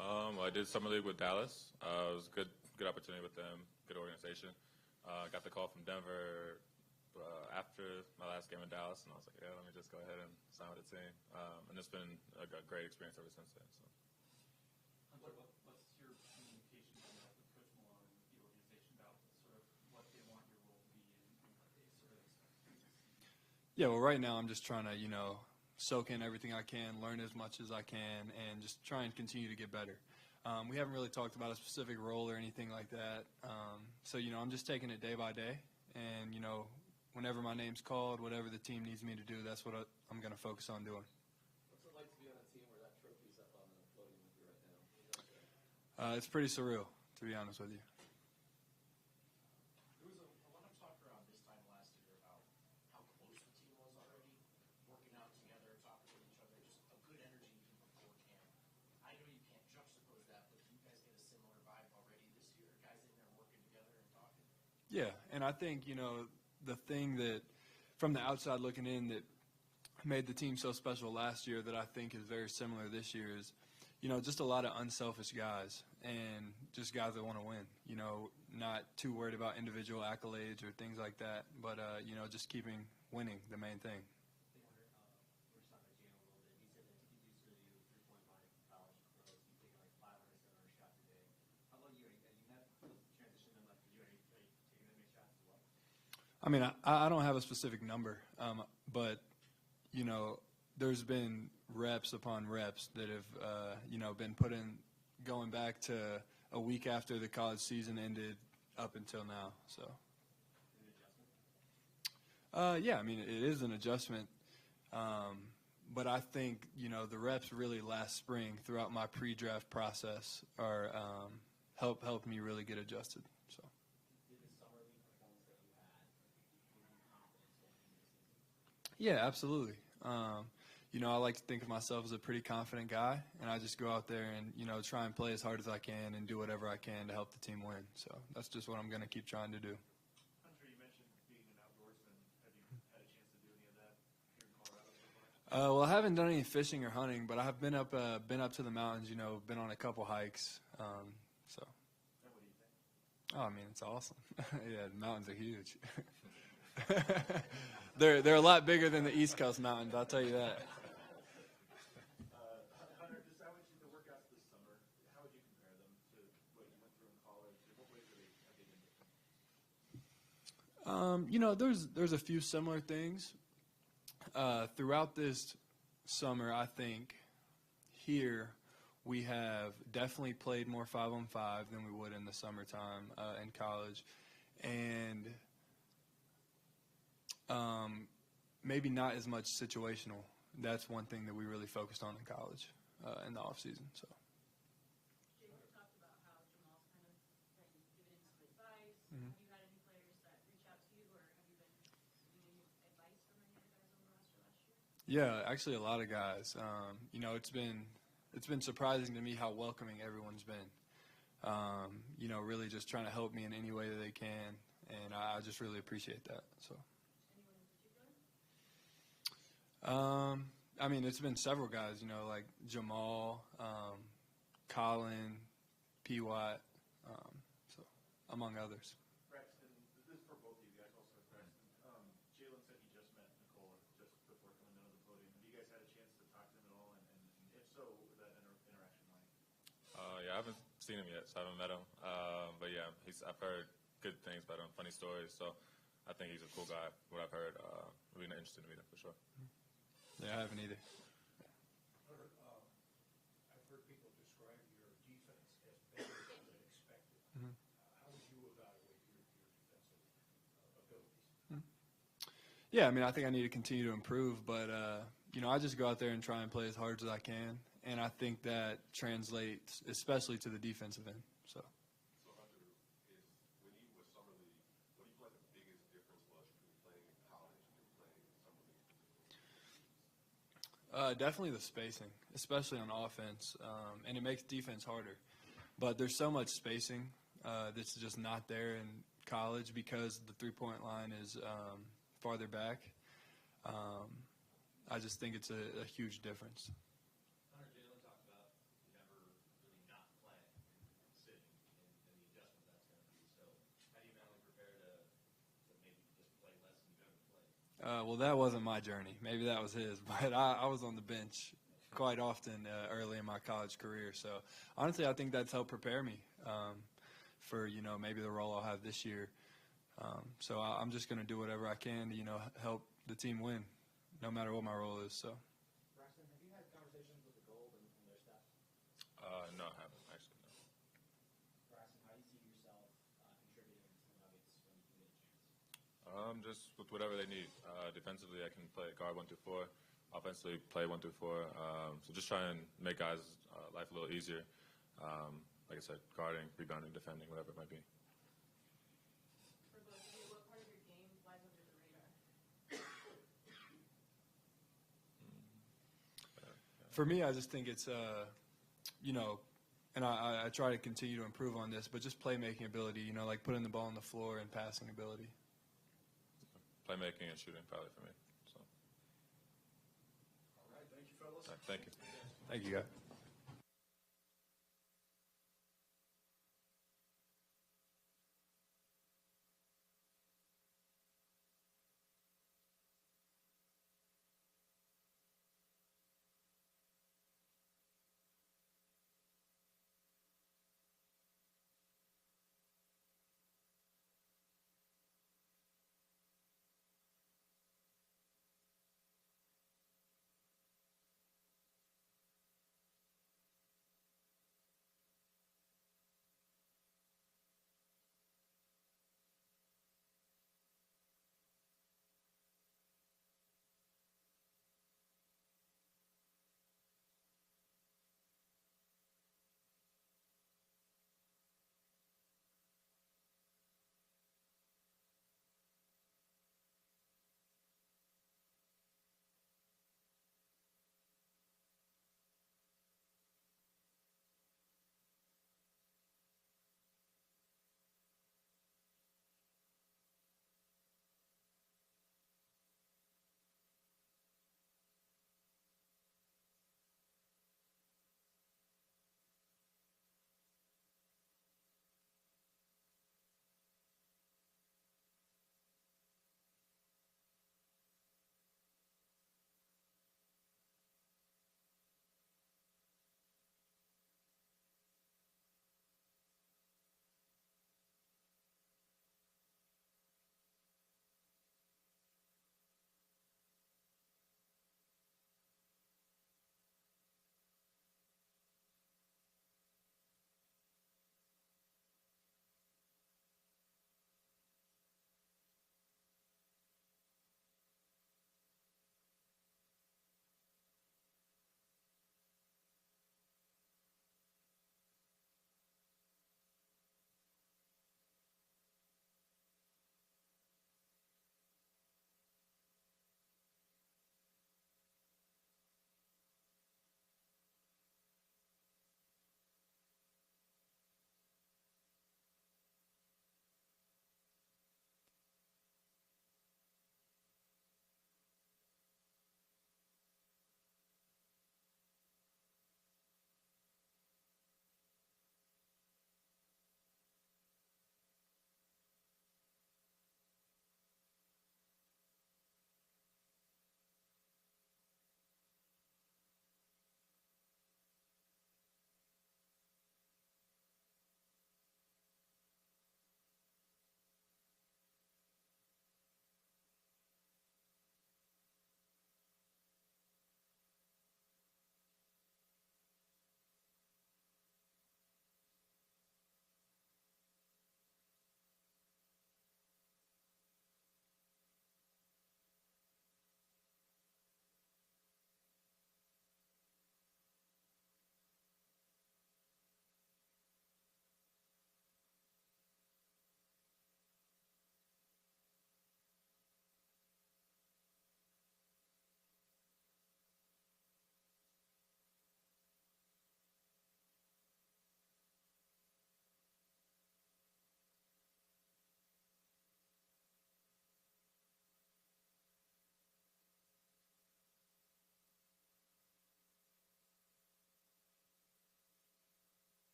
High? I did summer league with Dallas. It was a good opportunity with them, good organization. Got the call from Denver after my last game in Dallas, and I was like, yeah, let me just go ahead and sign with the team. And it's been a great experience ever since then. So. Hunter, what's your communication with Coach Malone and the organization about sort of what they want your role to be and what they sort of expect? Yeah, well, right now I'm just trying to, soak in everything I can, learn as much as I can, and just try and continue to get better. We haven't really talked about a specific role or anything like that. So, I'm just taking it day by day. And, whenever my name's called, whatever the team needs me to do, that's what I'm going to focus on doing. What's it like to be on a team where that trophy's up on the podium with you right now? What do you think? It's pretty surreal, to be honest with you. There was a lot of talk around this time last year about how close the team was already, working out together, talking with each other, just a good energy even before camp. I know you can't juxtapose that, but do you guys get a similar vibe already this year? Guys in there working together and talking? Yeah, and I think, the thing that, from the outside looking in, that made the team so special last year that I think is very similar this year is, just a lot of unselfish guys and just guys that want to win, not too worried about individual accolades or things like that, but, just keeping winning the main thing. Hey, Hunter, we're just talking about Jalen a little bit. He said that he used to you 3-point line in college pros. He's taking like 500, 700 shots a day. How about you? Have you had the transition been like for you? Are you taking that many shots as well? I mean, I don't have a specific number, but, there's been reps upon reps that have, been put in going back to a week after the college season ended up until now. So, yeah, I mean, it is an adjustment. But I think, the reps really last spring throughout my pre-draft process are helped me really get adjusted. So. Yeah, absolutely. I like to think of myself as a pretty confident guy, and I just go out there and, try and play as hard as I can and do whatever I can to help the team win. So that's just what I'm going to keep trying to do. Hunter, you mentioned being an outdoorsman. Have you had a chance to do any of that here in Colorado so far? Well, I haven't done any fishing or hunting, but I've been up to the mountains, been on a couple hikes. So. And what do you think? Oh, I mean, it's awesome. Yeah, the mountains are huge. They're a lot bigger than the East Coast mountains, I'll tell you that. Hunter, just how would you, the workouts this summer, how would you compare them to what you went through in college? In what ways are they different? There's a few similar things. Throughout this summer, I think here we have definitely played more 5-on-5 than we would in the summertime in college. And maybe not as much situational. That's one thing that we really focused on in college in the off season. So. Jay, you talked about how Jamal's kind of been giving some advice. Mm-hmm. Have you had any players that reach out to you, or have you been getting any advice from any other guys on the roster last year? Yeah, actually a lot of guys. It's been surprising to me how welcoming everyone's been. Really just trying to help me in any way that they can, and I just really appreciate that. So. Anyone in particular? I mean, it's been several guys, like Jamal, Colin, P. Watt, so among others. Braxton, this is for both of you guys, also for Braxton. Jalen said he just met Nicole just before coming down to the podium. Have you guys had a chance to talk to him at all? And if so, what was that interaction like? Yeah, I haven't seen him yet, so I haven't met him. But yeah, I've heard good things about him, funny stories. So I think he's a cool guy. What I've heard, really interested to meet him for sure. Yeah, I haven't either. Hunter, I've heard people describe your defense as better than expected. Mm-hmm. How would you evaluate your defensive abilities? Yeah, I mean, I think I need to continue to improve, but, I just go out there and try and play as hard as I can, and I think that translates especially to the defensive end. So. So, Hunter, when you were summer league, what do you feel like the biggest difference was between playing in college and playing in summer league? Definitely the spacing, especially on offense, and it makes defense harder. But there's so much spacing that's just not there in college because the three-point line is farther back. I just think it's a huge difference. Hunter, Jalen talked about never really not playing and sitting and the adjustment that's going to be. So how do you mentally prepare to maybe just play less than you've ever played? Well, that wasn't my journey. Maybe that was his. But I was on the bench quite often early in my college career. So honestly, I think that's helped prepare me for maybe the role I'll have this year. So I'm just going to do whatever I can to help the team win, no matter what my role is. So. Braxton, have you had conversations with the Gold and their staff? No, I haven't actually. No. Braxton, how do you see yourself contributing to the Nuggets when you get a chance? Just with whatever they need. Defensively, I can play guard 1 through 4. Offensively, play 1 through 4. So just try and make guys' life a little easier. Like I said, guarding, rebounding, defending, whatever it might be. For both of you, what part of your game flies under the radar? For me, I just think it's, and I try to continue to improve on this, but just playmaking ability, like putting the ball on the floor and passing ability. Playmaking and shooting, probably for me. So. All right, thank you, fellas. All right, thank you. Thank you, guys.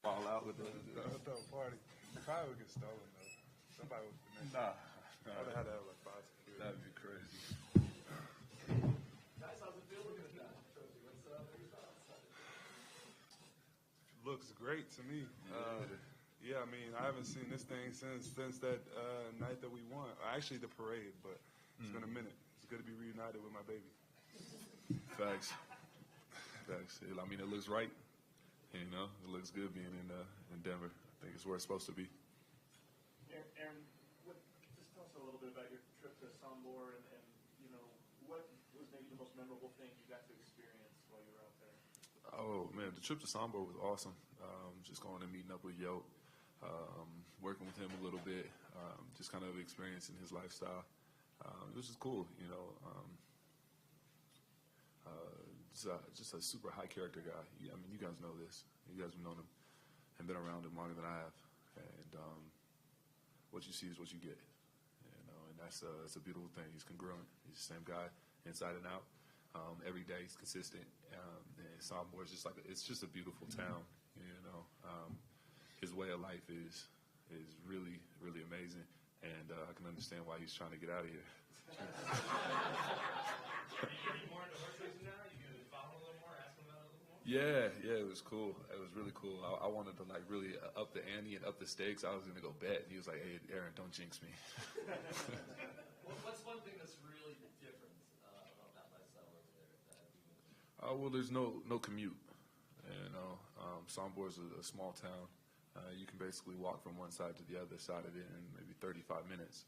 Fall out with the. Throw a party. Probably would get stolen though. Somebody would. Nah. I would have had to have like 5 security. That'd be crazy. Guys, how's it feel looking at that trophy? What's your thoughts? Looks great to me. Yeah, I mean, I haven't seen this thing since that night that we won. Actually, the parade, but it's been a minute. It's good to be reunited with my baby. Facts. Facts. I mean, it looks right. You know, it looks good being in Denver. I think it's where it's supposed to be. Aaron, just tell us a little bit about your trip to Sombor and you know, what was maybe the most memorable thing you got to experience while you were out there? Oh, man, the trip to Sombor was awesome. Just going and meeting up with Yoke, working with him a little bit, just kind of experiencing his lifestyle. It was just cool, you know. Just a super high character guy. I mean, you guys know this. You guys have known him and been around him longer than I have. And what you see is what you get. You know, and that's a beautiful thing. He's congruent. He's the same guy inside and out. Every day he's consistent. And Sombor is just like it's just a beautiful town. You know, his way of life is really, really amazing. And I can understand why he's trying to get out of here. Yeah, it was cool. It was really cool. I wanted to like really up the ante and up the stakes. I was going to go bet. And he was like, "Hey, Aaron, don't jinx me." What's one thing that's really different about that lifestyle over there? Well, there's no commute. You know, Sombor is a small town. You can basically walk from one side to the other side of it in maybe 35 minutes.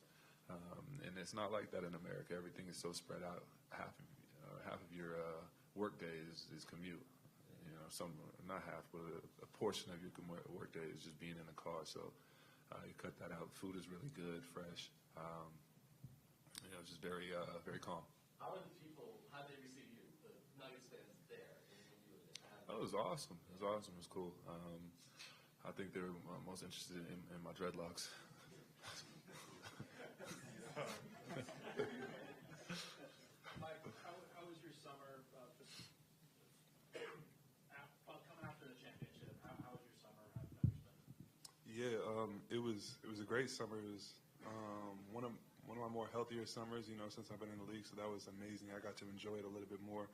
And it's not like that in America. Everything is so spread out. Half of your work day is commute. You know, not half, but a portion of your work day is just being in the car. So you cut that out. Food is really good, fresh. You know, just very calm. How are the people? How did they receive you? The Nuggets fans there when you were there? Oh, it was awesome. It was awesome. It was cool. I think they were most interested in my dreadlocks. Mike, how was your summer? Coming after the championship, how was your summer? How did you spend it? Yeah, it was a great summer. It was one of my more healthier summers, you know, since I've been in the league. So that was amazing. I got to enjoy it a little bit more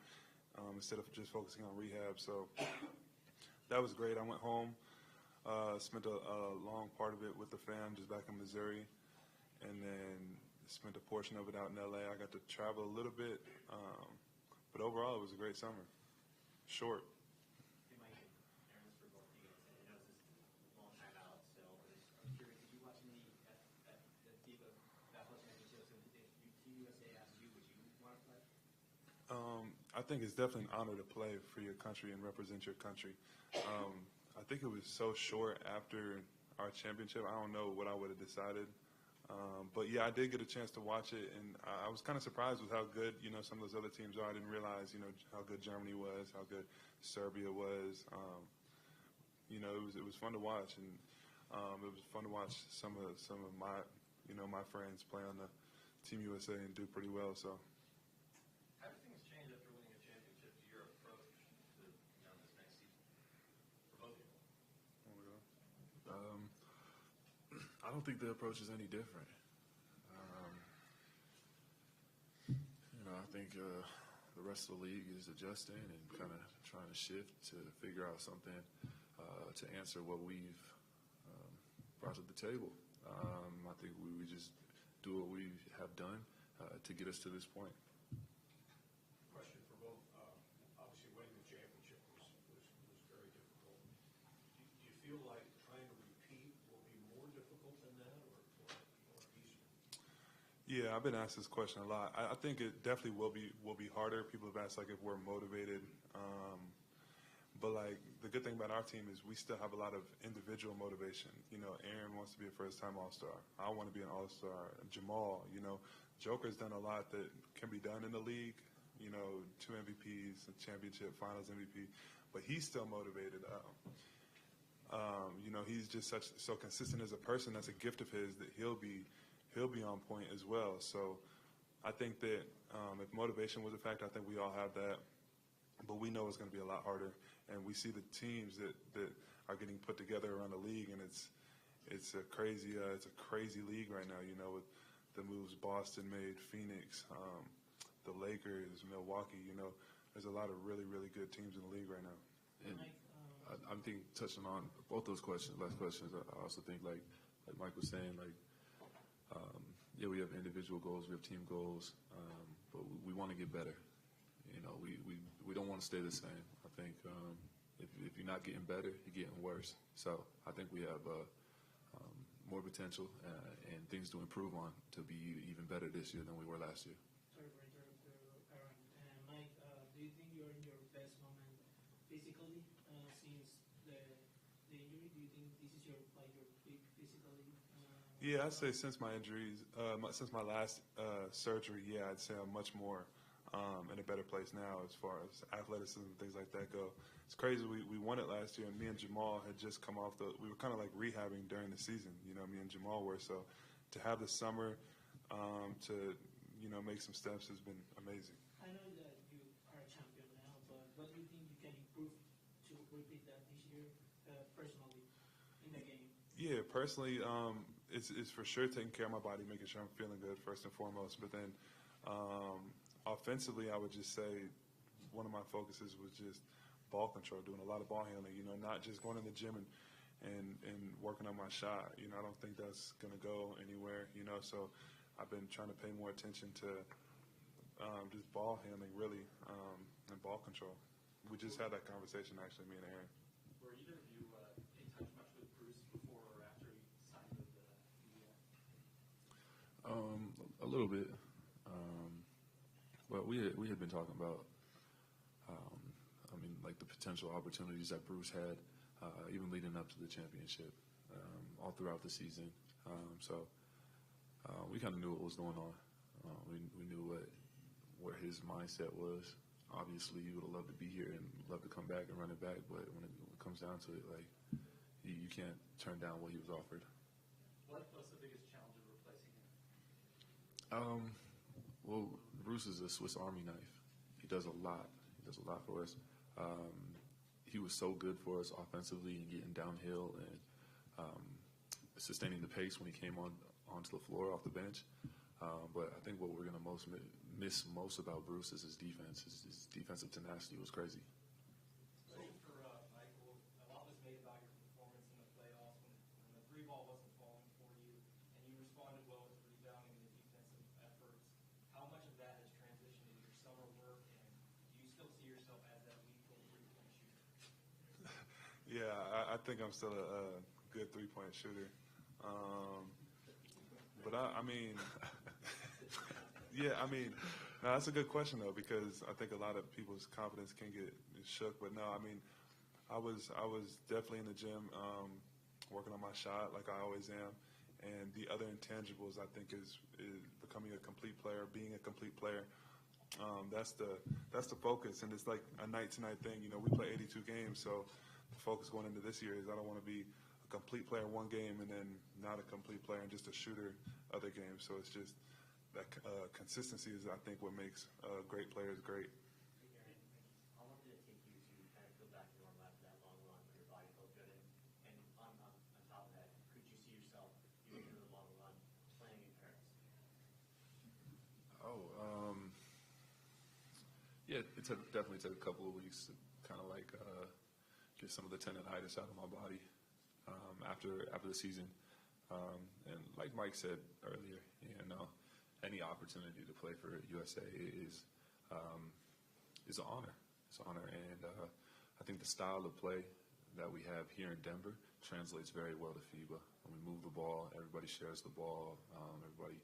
instead of just focusing on rehab. So that was great. I went home, spent a long part of it with the fam, just back in Missouri, and then spent a portion of it out in LA. I got to travel a little bit, but overall it was a great summer. Short. Hey, Mike, Aaron, this for both of you guys. I know this is a long time out still, but I'm curious, did you watch any at the FIBA basketball championships? And if Team USA asked you, would you want to play? I think it's definitely an honor to play for your country and represent your country. I think it was so short after our championship. I don't know what I would have decided. But yeah, I did get a chance to watch it, and I was kind of surprised with how good, you know, some of those other teams are. I didn't realize, you know, how good Germany was, how good Serbia was. You know, it was fun to watch, and it was fun to watch some of my, you know, my friends play on the Team USA and do pretty well. So. How do things change after winning a championship to your approach to this next season for both of you? I don't think the approach is any different. You know, I think the rest of the league is adjusting and kind of trying to shift to figure out something to answer what we've brought to the table. I think we just do what we have done to get us to this point. Question for both. Obviously, winning the championship was very difficult. Do you feel like trying to repeat will be more difficult than that, or easier? Yeah, I've been asked this question a lot. I think it definitely will be harder. People have asked like if we're motivated, but like the good thing about our team is we still have a lot of individual motivation. You know, Aaron wants to be a first-time All-Star. I want to be an All-Star. Jamal, you know, Joker's done a lot that can be done in the league. You know, 2 MVPs, a championship, Finals MVP, but he's still motivated. You know, he's just so consistent as a person. That's a gift of his that he'll be on point as well. So I think that if motivation was a factor, I think we all have that. But we know it's going to be a lot harder. And we see the teams that are getting put together around the league, and it's a crazy league right now. You know, with the moves Boston made, Phoenix, the Lakers, Milwaukee. You know, there's a lot of really good teams in the league right now. And I think touching on both those last questions, I also think like Mike was saying, like yeah, we have individual goals, we have team goals, but we want to get better. You know, we don't want to stay the same. I think if you're not getting better, you're getting worse. So I think we have more potential and things to improve on to be even better this year than we were last year. Sorry for interrupting, Aaron. Mike, do you think you're in your best moment physically since the injury? Do you think this is your peak physically? Yeah, I'd say since my injuries, since my last surgery, yeah, I'd say I'm much more in a better place now as far as athleticism and things like that go. It's crazy. We won it last year, and me and Jamal had just come off we were kind of like rehabbing during the season. You know, me and Jamal were. So to have the summer to, you know, make some steps has been amazing. I know that you are a champion now, but what do you think you can improve to repeat that this year personally in the game? Yeah, personally, it's for sure taking care of my body, making sure I'm feeling good first and foremost. But then offensively, I would just say one of my focuses was just ball control, doing a lot of ball handling, you know, not just going in the gym and working on my shot. You know, I don't think that's going to go anywhere, you know, so I've been trying to pay more attention to just ball handling, really, and ball control. We just had that conversation, actually, me and Aaron. Were either of you in touch much with Bruce before or after he signed with the A little bit. Well, we had been talking about, like the potential opportunities that Bruce had, even leading up to the championship, all throughout the season. So we kind of knew what was going on. We knew where his mindset was. Obviously, he would have loved to be here and love to come back and run it back, but when it comes down to it, like you can't turn down what he was offered. What's the biggest challenge of replacing him? Well, Bruce is a Swiss Army knife. He does a lot. He does a lot for us. He was so good for us offensively and getting downhill and sustaining the pace when he came onto the floor off the bench. But I think what we're going to miss most about Bruce is his defense. His defensive tenacity was crazy. Question for Michael. A lot was made about your performance in the playoffs when the three ball wasn't falling for you, and you responded well with rebounding and the defensive efforts. How much of that has transitioned into your summer work, and do you still see yourself as that lethal three-point shooter? Yeah, I think I'm still a good three-point shooter. But I mean, yeah, I mean, no, that's a good question though, because I think a lot of people's confidence can get shook. But no, I mean, I was definitely in the gym, working on my shot like I always am, and the other intangibles I think is becoming a complete player, being a complete player. That's the focus, and it's like a night-to-night thing. You know, we play 82 games, so the focus going into this year is I don't want to be a complete player one game and then not a complete player and just a shooter other games. So it's just that consistency is, I think, what makes great players great. How long did it take you to kind of go back to normal after that long run when your body felt good? And on top of that, could you see yourself doing another long run playing in Paris? Yeah, definitely took a couple of weeks to kind of like get some of the tendonitis out of my body after the season. And like Mike said earlier, you know, any opportunity to play for USA is an honor. It's an honor, and I think the style of play that we have here in Denver translates very well to FIBA. When we move the ball, everybody shares the ball. Everybody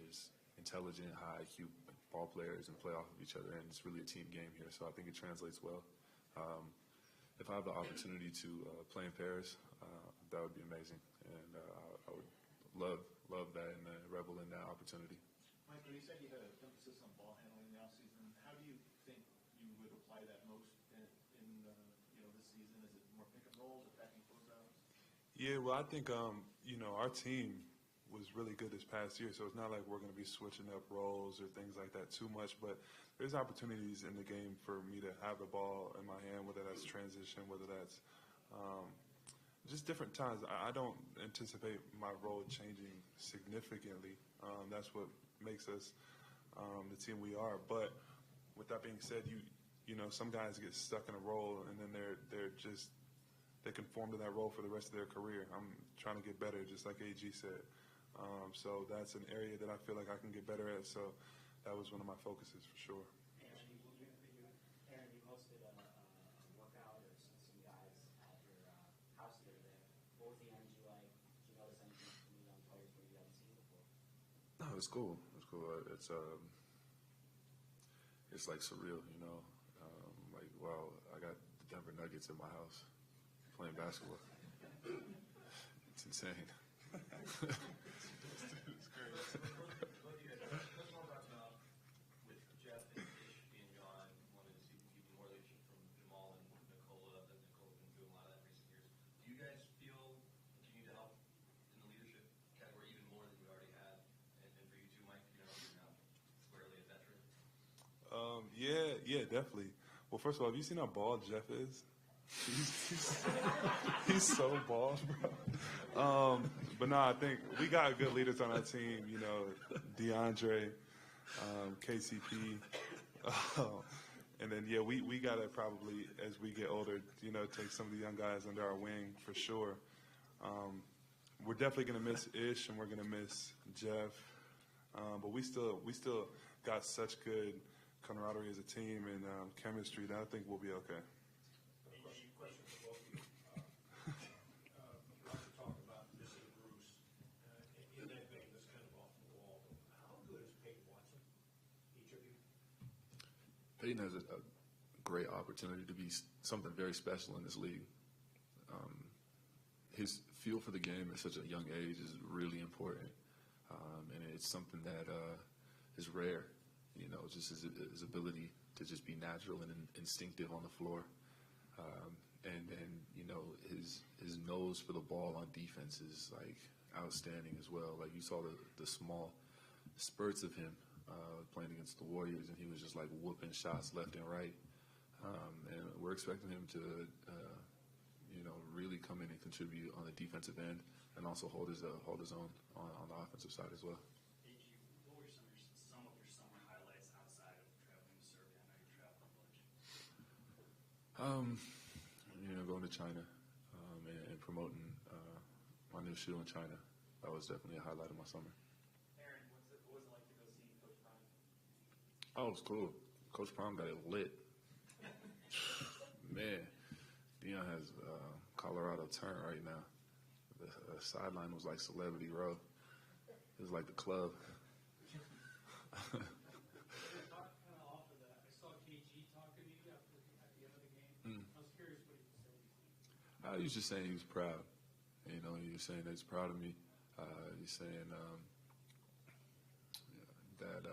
is intelligent, high IQ ball players and play off of each other, and it's really a team game here. So I think it translates well. If I have the opportunity to play in Paris, that would be amazing, and I would love that and revel in that opportunity. Michael, you said you had an emphasis on ball handling in the offseason. How do you think you would apply that most in this season? Is it more pick and rolls, attacking closeouts? Yeah, well, I think our team was really good this past year, so it's not like we're going to be switching up roles or things like that too much, but there's opportunities in the game for me to have the ball in my hand, whether that's transition, whether that's Just different times. I don't anticipate my role changing significantly. That's what makes us the team we are. But with that being said, you know, some guys get stuck in a role and then they conform to that role for the rest of their career. I'm trying to get better, just like AG said. So that's an area that I feel like I can get better at. So that was one of my focuses for sure. Aaron, you hosted a workout or some guys at your house the other day. What was the energy like? Did you notice anything from the young players where you haven't seen before? No, it's cool. It's cool. It's like surreal, you know. Like, wow, I got the Denver Nuggets in my house playing basketball. It's insane. Let's talk about with Jeff and Ish being gone, wanted to see even more leadership from Jamal and Nicola. That Nicola's been doing a lot of that in recent years. Do you guys feel you need to help in the leadership category even more than you already have? And for you too, Mike, you know, you're now squarely a veteran. Yeah, definitely. Well, first of all, have you seen how bald Jeff is? He's so bald, bro. But no, I think we got good leaders on our team. You know, DeAndre, KCP, and then we gotta probably, as we get older, you know, take some of the young guys under our wing for sure. We're definitely gonna miss Ish and we're gonna miss Jeff, but we still got such good camaraderie as a team and chemistry that I think we'll be okay. Question for both of you. Roger talked about missing Bruce. In that vein, that's kind of off the wall. How good is Peyton Watson? Each of you? Peyton has a great opportunity to be something very special in this league. His feel for the game at such a young age is really important, and it's something that is rare. You know, just his ability to just be natural and instinctive on the floor, and you know his nose for the ball on defense is like outstanding as well. Like you saw the small spurts of him playing against the Warriors, and he was just like whooping shots left and right. And we're expecting him to, you know, really come in and contribute on the defensive end, and also hold his own on the offensive side as well. What were some of your summer highlights outside of traveling to Serbia? I know you traveled a bunch. You know, going to China and promoting my new shoe in China. That was definitely a highlight of my summer. Aaron, what was it like to go see Coach Prime? Oh, it was cool. Coach Prime got it lit. Man, Dion has Colorado turn right now. The sideline was like Celebrity Row. It was like the club. Kind of off of that, I saw KG talking to you at the end of the game. I was curious what he said. He was just saying he was proud. You know, he was saying that he's proud of me. He's saying that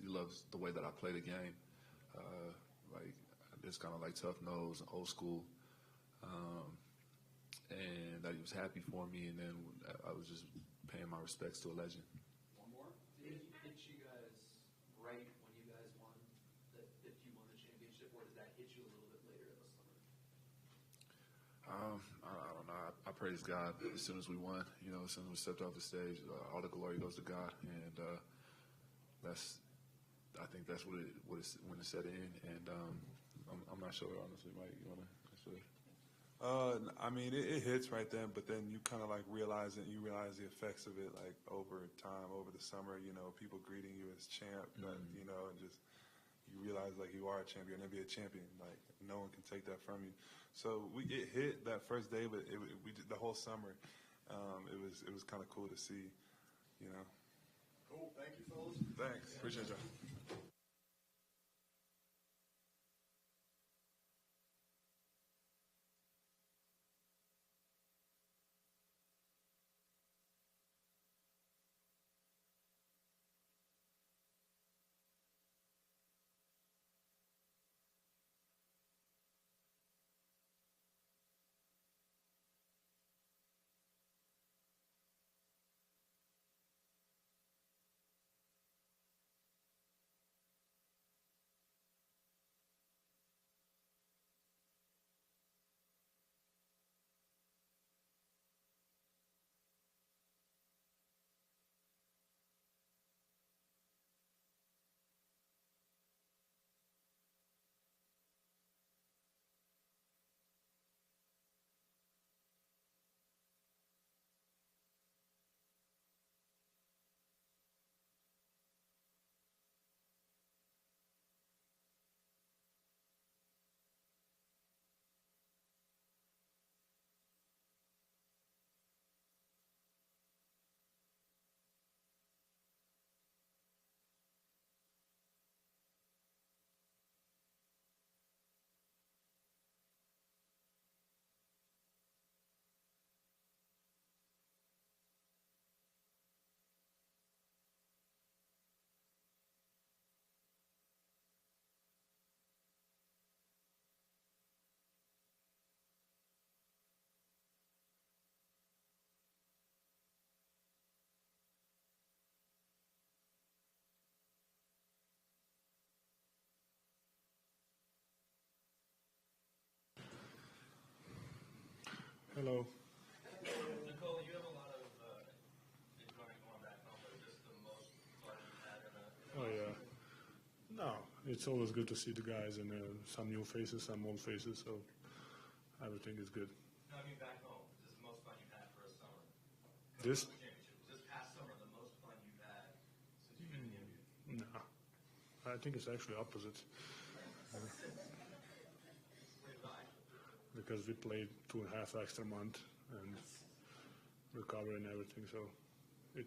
he loves the way that I play the game. Like it's kind of like tough nose, old school, and that he was happy for me. And then I was just paying my respects to a legend. One more. Did he hit you guys right when you guys won? If you won the championship, or did that hit you a little bit later in the summer? I don't know. I praise God as soon as we won. You know, as soon as we stepped off the stage, all the glory goes to God, and I think that's when it set in. And I'm not sure, honestly, Mike. You want to answer it? I mean, it hits right then, but then you kind of like realize it. You realize the effects of it, like over time, over the summer. You know, people greeting you as champ, but you know, and just you realize like you are a champion, and be a champion. Like no one can take that from you. So it hit that first day, but we did the whole summer. It was kind of cool to see, you know. Cool. Thank you, fellas. Thanks. Appreciate y'all. Hello. Nicole, you have a lot of enjoyment going back home, but just the most fun you've had in a Oh yeah. No, it's always good to see the guys and some new faces, some old faces. So everything is good. No, I mean back home. This is the most fun you've had for a summer. This? Championship. This past summer, the most fun you've had since you've been in the NBA. No, I think it's actually opposite. Because we played 2.5 extra month and recovery and everything, so it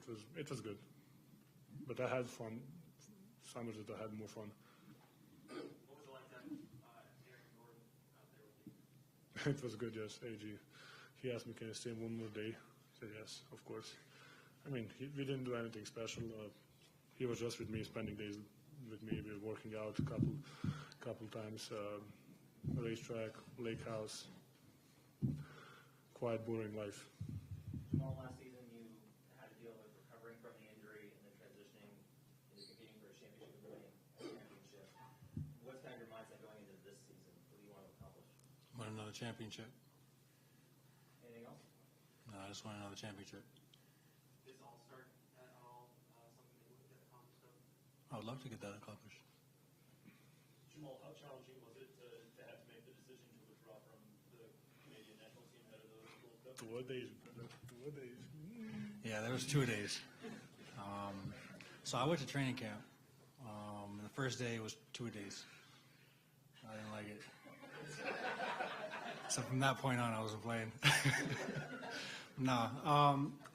was good. But I had fun. Summers that I had more fun. What was it like that, Aaron Gordon out there with you? It was good, yes. AG, he asked me, can I stay one more day? I said yes, of course. I mean, we didn't do anything special. He was just with me, spending days with me. We were working out a couple times. Racetrack, lake house. Quite boring life. All last season, you had to deal with recovering from the injury and then transitioning into competing for a championship and winning a championship. What's kind of your mindset going into this season? What do you want to accomplish? Want another championship? Anything else? No, I just want another championship. Is All-Star at all something that you would get accomplished of? I would love to get that accomplished. Jamal, how challenging was it to have to make the decision to withdraw from the Canadian national team ahead of the World Cup? 2 days. 2 days. Yeah, there was 2 days. So I went to training camp. And the first day was 2 days. I didn't like it. So from that point on, I wasn't playing. No,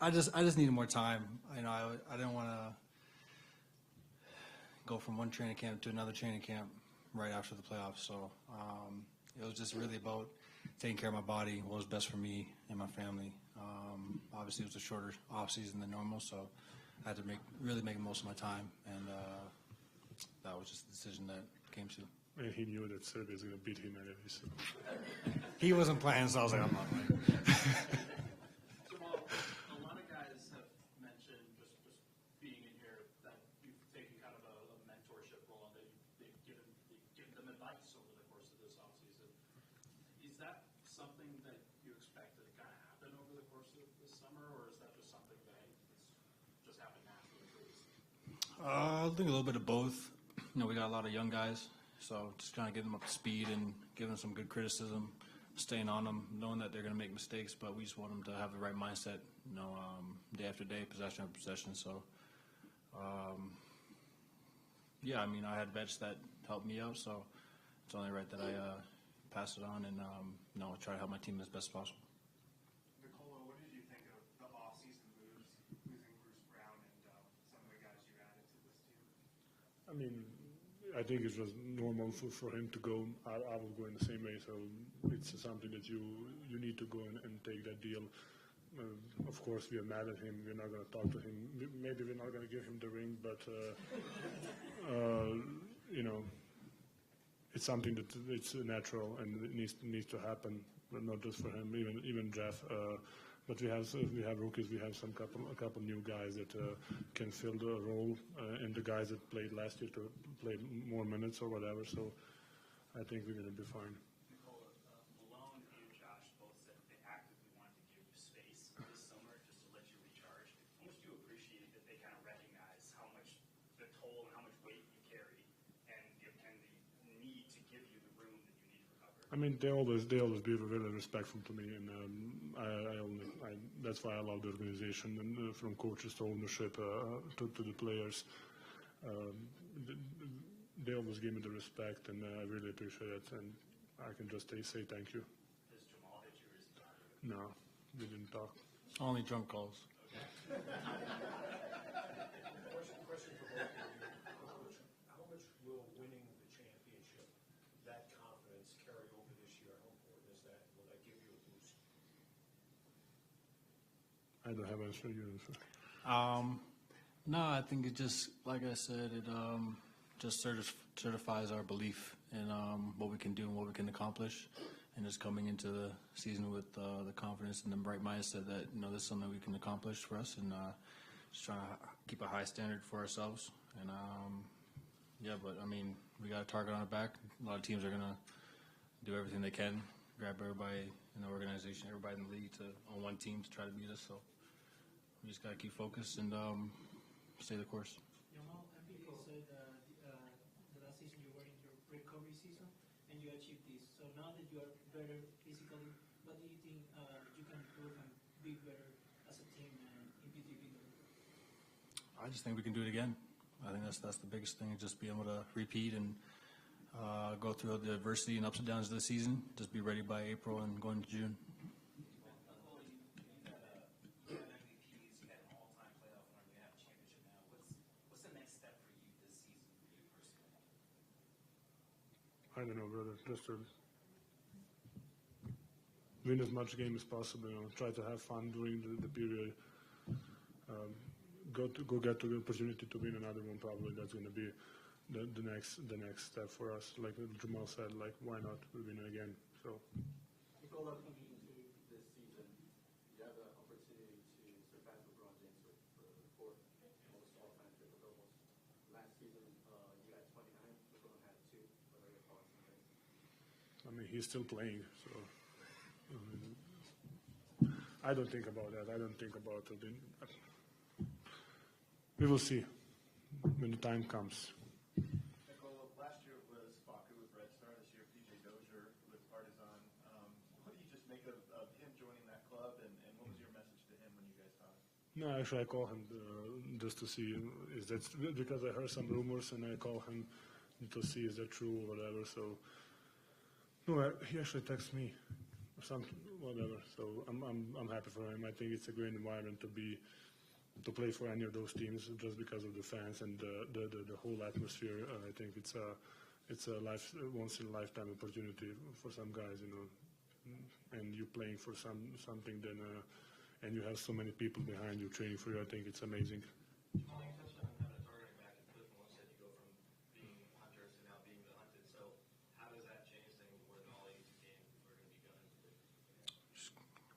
I just needed more time. I didn't want to go from one training camp to another training camp right after the playoffs. So it was just really about taking care of my body, what was best for me and my family. Obviously, it was a shorter off season than normal, so I had to really make the most of my time, and that was just the decision that came to. And he knew that Serbia was going to beat him anyway. So. He wasn't playing, so I was like, I'm not playing. Jamal, a lot of guys have mentioned just being in here that you've taken kind of a mentorship role and that you've given them advice over the course of this offseason. Is that something that you expect to kind of happen over the course of this summer, or is that just something that just happened naturally for you? I think a little bit of both. We got a lot of young guys, so just kind of getting them up to speed and giving them some good criticism, staying on them, knowing that they're going to make mistakes, but we just want them to have the right mindset, day after day, possession after possession. So, yeah, I mean, I had vets that helped me out, so it's only right that I pass it on and try to help my team as best as possible. Nicola, what did you think of the off-season moves, losing Bruce Brown and some of the guys you added to this team? I mean, I think it was normal for him to go. I will go in the same way. So it's something that you need to go and take that deal. Of course, we are mad at him. We're not going to talk to him. Maybe we're not going to give him the ring, but it's something that it's natural and it needs to happen. But not just for him, even Jeff. But we have rookies. We have a couple new guys that can fill the role, and the guys that played last year to play more minutes or whatever. So I think we're going to be fine. Nicola, Malone and Josh both said they actively wanted to give you space this summer just to let you recharge. How much do you appreciate that they kind of recognize how much the toll and how much weight you carry, and the need to give you the room that you need to recover? I mean, they always be really respectful to me, and that's why I love the organization, and from coaches to ownership to the players. They always give me the respect, and I really appreciate it, and I can just say thank you. Does Jamal hit you or is he talking? No, we didn't talk. Only drunk calls. Question for both of you. How much will winning the championship, that confidence, carry over this year? How important is that? Will that give you a boost? I don't have an answer. You answer. No, I think it just, like I said, it just certifies our belief in what we can do and what we can accomplish, and just coming into the season with the confidence and the bright mindset that this is something we can accomplish for us, and just trying to keep a high standard for ourselves. And but I mean, we got a target on our back. A lot of teams are gonna do everything they can, grab everybody in the organization, everybody in the league on one team to try to beat us. So we just got to keep focused and stay the course. Jamal, MVP said the last season you were in your recovery season and you achieved this. So now that you are better physically, what do you think you can improve and be better as a team and in PTP? I just think we can do it again. I think that's the biggest thing, just be able to repeat and go through the adversity and ups and downs of the season. Just be ready by April and going to June. I don't know, brother. Just to win as much game as possible. Try to have fun during the period. Go get to the opportunity to win another one. Probably that's going to be the next step for us. Like Jamal said, like why not win again? So. Nicola, coming into this season, you have the opportunity to surpass LeBron James for the fourth most all-time triple doubles. Last season, you had 29. LeBron had 2. What are your thoughts on this? I mean, he's still playing, so I don't think about that. I don't think about it. We will see when the time comes. Nicola, last year it was Facu with Red Star. This year, PJ Dozier with Partizan. What do you just make of him joining that club, and what was your message to him when you guys talked? No, actually, I call him just to see is that because I heard some rumors, and I call him to see is that true or whatever. So, no, he actually texts me or something, whatever. So I'm happy for him. I think it's a great environment to play for any of those teams just because of the fans and the whole atmosphere. I think it's a once in a lifetime opportunity for some guys, and you playing for something then and you have so many people behind you training for you. I think it's amazing. Jamal, you touched on having a target back in Cliff Malone said you go from being hunters to now being the hunted. So how does that change things where all 82 games we're going to be gunners? Just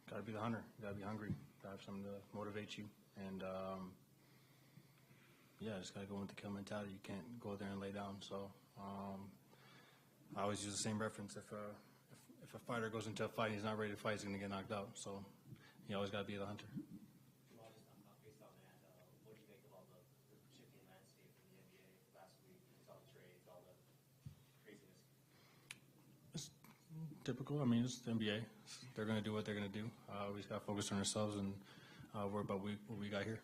got to be the hunter. Got to be hungry. Got to have something to motivate you. And, just got to go with the kill mentality. You can't go there and lay down. So I always use the same reference. If a fighter goes into a fight and he's not ready to fight, he's going to get knocked out. So you always got to be the hunter. Well, just based on that, what do you make of all the shifting landscape in the NBA last week? All the trades, all the craziness. It's typical. I mean, it's the NBA. They're going to do what they're going to do. We just got to focus on ourselves and worry about what we got here.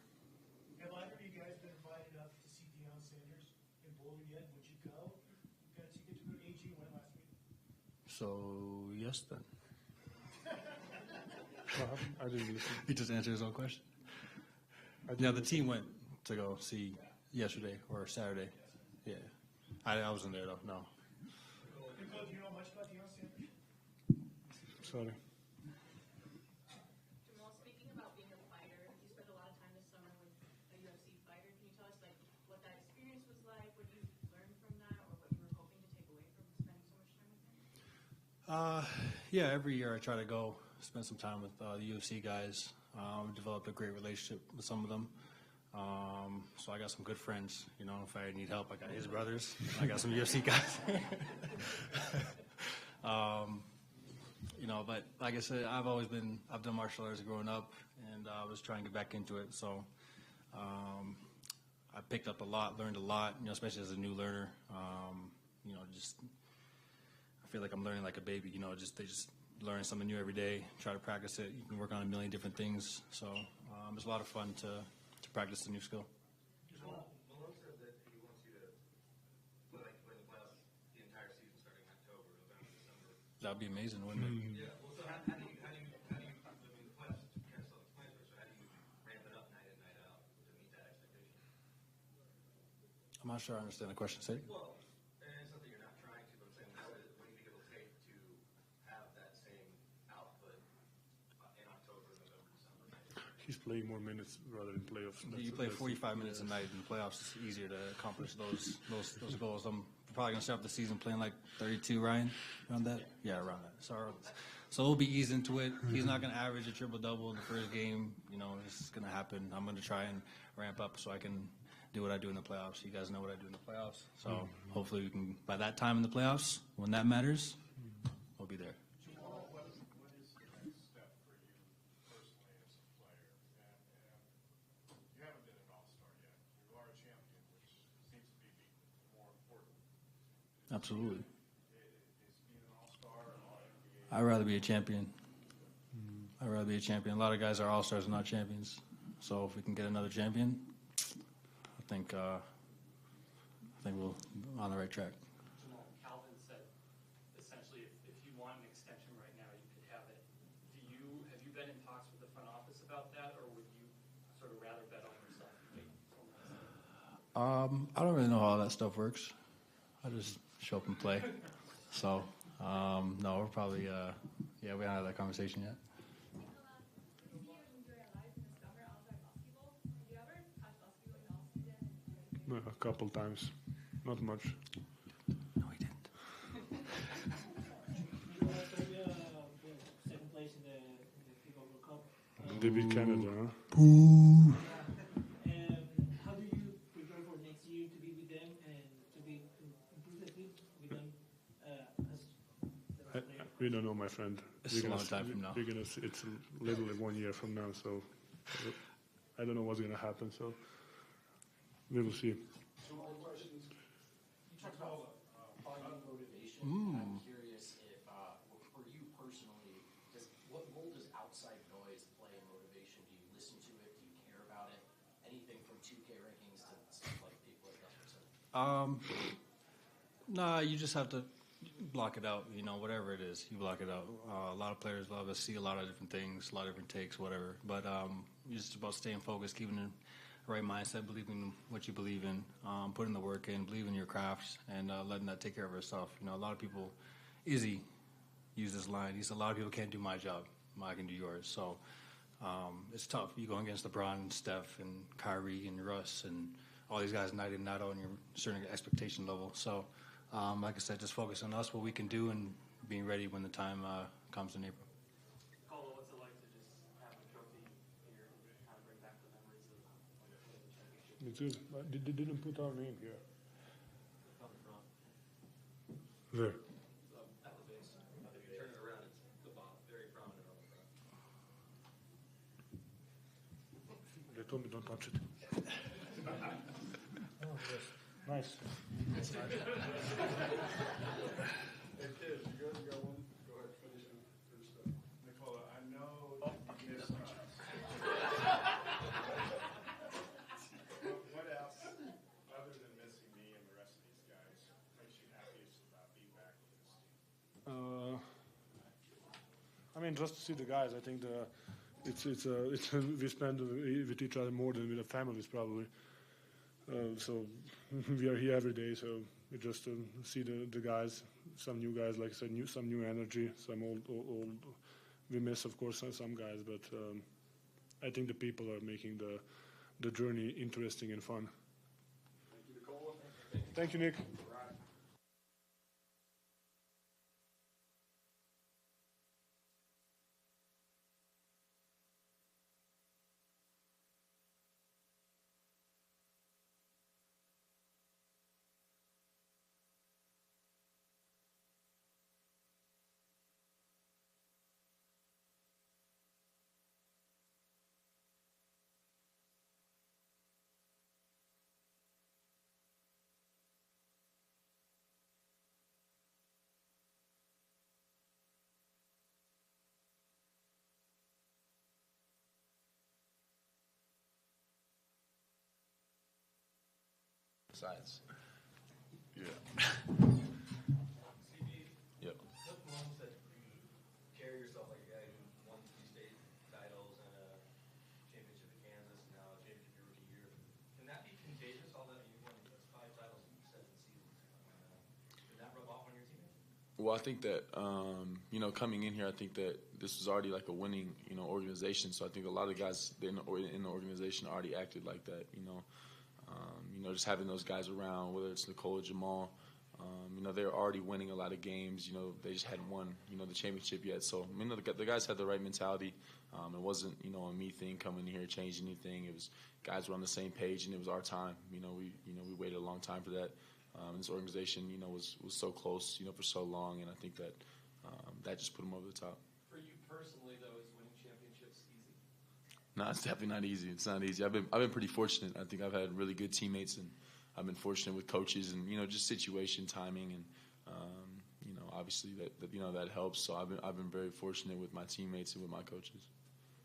Have either of you guys been invited up to see Deion Sanders in Boulder yet? Would you go? You got a ticket to go to AG, went last week. So, yes, then. I didn't listen. He just answered his own question. Yeah, the team went to go see yesterday or Saturday. Yeah. I wasn't there, though, no. Nicole, do you know much about Deion Sanders? Sorry. Jamal, speaking about being a fighter, you spent a lot of time this summer with a UFC fighter. Can you tell us what that experience was like, what you learned from that, or what you were hoping to take away from spending so much time with him? Yeah, every year I try to go spend some time with the UFC guys. Developed a great relationship with some of them. So I got some good friends. If I need help, I got his brothers. I got some UFC guys. But like I said, I've done martial arts growing up, and I was trying to get back into it. So I picked up a lot, learned a lot, especially as a new learner. I feel like I'm learning like a baby, they just learn something new every day, try to practice it. You can work on a million different things. So it's a lot of fun to practice a new skill. Malone said that he wants you to play the playoffs the entire season starting October, November, December. That would be amazing, wouldn't it? Yeah. Well, so how do you, I mean, the playoffs kind of self-explanatory, so how do you ramp it up night in, night out to meet that expectation? I'm not sure I understand the question. Say it. Well, and it's something you're not trying to, but I'm saying, what do you think it'll take to have that same output in October, November, December? He's playing more minutes rather than playoffs. You play 45 minutes a night in the playoffs. It's easier to accomplish those goals. I'm probably going to start the season playing like 32, Ryan, around that? Yeah, around that. So we'll be eased into it. He's not going to average a triple-double in the first game. It's going to happen. I'm going to try and ramp up so I can do what I do in the playoffs. You guys know what I do in the playoffs. So hopefully we can, by that time in the playoffs, when that matters, we'll be there. Jamal, what is Absolutely. I'd rather be a champion. I'd rather be a champion. A lot of guys are all-stars and not champions. So if we can get another champion, I think we'll on the right track. Jamal, Calvin said essentially if you want an extension right now, you could have it. Have you been in talks with the front office about that, or would you sort of rather bet on yourself and wait until next year? I don't really know how that stuff works. I just show up and play. So, no, we're probably, we haven't had that conversation yet. A couple times, not much. No, he didn't. Second place in the FIBA World Cup. They beat Canada, huh? How do you prepare for next year to be with them and to improve the team with them as We don't know, my friend. It's a long time from now. It's literally 1 year from now, so I don't know what's going to happen. So we will see. So more questions. You talked about finding motivation. I'm curious if, for you personally, what role does outside noise play in motivation? Do you listen to it? Do you care about it? Anything from 2K rankings to stuff like people like Dustin? Nah, you just have to block it out. Whatever it is, you block it out. A lot of players love to see a lot of different things, a lot of different takes, whatever. But it's just about staying focused, keeping the right mindset, believing in what you believe in, putting the work in, believing in your crafts, and letting that take care of itself. A lot of people, Izzy used this line. He said, a lot of people can't do my job. I can do yours. So it's tough. You go against LeBron and Steph and Kyrie and Russ and all these guys night in, night out, and you're certain expectation level. So, like I said, just focus on us, what we can do, and being ready when the time comes in April. Colo, what's it like to just have a trophy here and kind of bring back the memories of the championship? Me too. But they didn't put our name here. On the front. There. At the base. If you turn it around, it's the bottom, very prominent on the front. They told me don't touch it. Oh, yes. Nice. Hey, kids, you got one? Go ahead, finish it. Nicola, I know you missed us. What else, other than missing me and the rest of these guys, makes you happiest about being back with this team? Just to see the guys. I think we spend with each other more than with the families probably. So we are here every day. So we just see the guys, some new guys, like I said, some new energy, some old. We miss, of course, some guys, but I think the people are making the journey interesting and fun. Thank you, Nicola. Thank you, Nick. Besides. Yeah. Yep. Coach Malone said you carry yourself like a guy who won 3 state titles and a championship at Kansas, and now a championship your rookie year. Can that be contagious? All that you won 5 titles in 7 seasons. Did that rub off on your teammates? Well, I think that coming in here, I think that this was already like a winning organization. So I think a lot of guys in the organization already acted like that. Just having those guys around, whether it's Nicole or Jamal, they're already winning a lot of games. They just hadn't won, the championship yet. So, the guys had the right mentality. It wasn't, a me thing coming in here, changing anything. It was guys were on the same page, and it was our time. We waited a long time for that. This organization, was so close, for so long, and I think that that just put them over the top. For you personally, though, is winning championships easy? No, it's definitely not easy. It's not easy. I've been pretty fortunate. I think I've had really good teammates, and I've been fortunate with coaches and just situation, timing, and Obviously that helps. So I've been very fortunate with my teammates and with my coaches.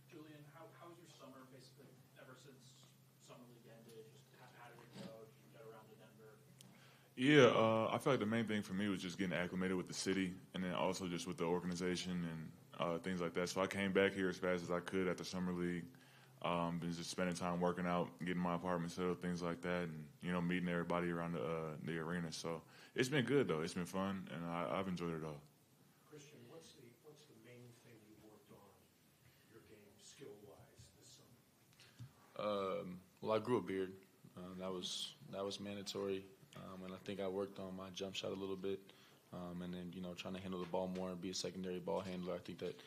Julian, how's your summer basically ever since summer league ended? Just how did it go? Did you get around to Denver? Yeah, I feel like the main thing for me was just getting acclimated with the city, and then also just with the organization and things like that. So I came back here as fast as I could after summer league. Been just spending time working out, getting my apartment set up, things like that, and meeting everybody around the arena. So it's been good though. It's been fun, and I've enjoyed it all. Christian, what's the main thing you worked on your game skill wise this summer? Well, I grew a beard. That was mandatory, and I think I worked on my jump shot a little bit, and then trying to handle the ball more and be a secondary ball handler. I think that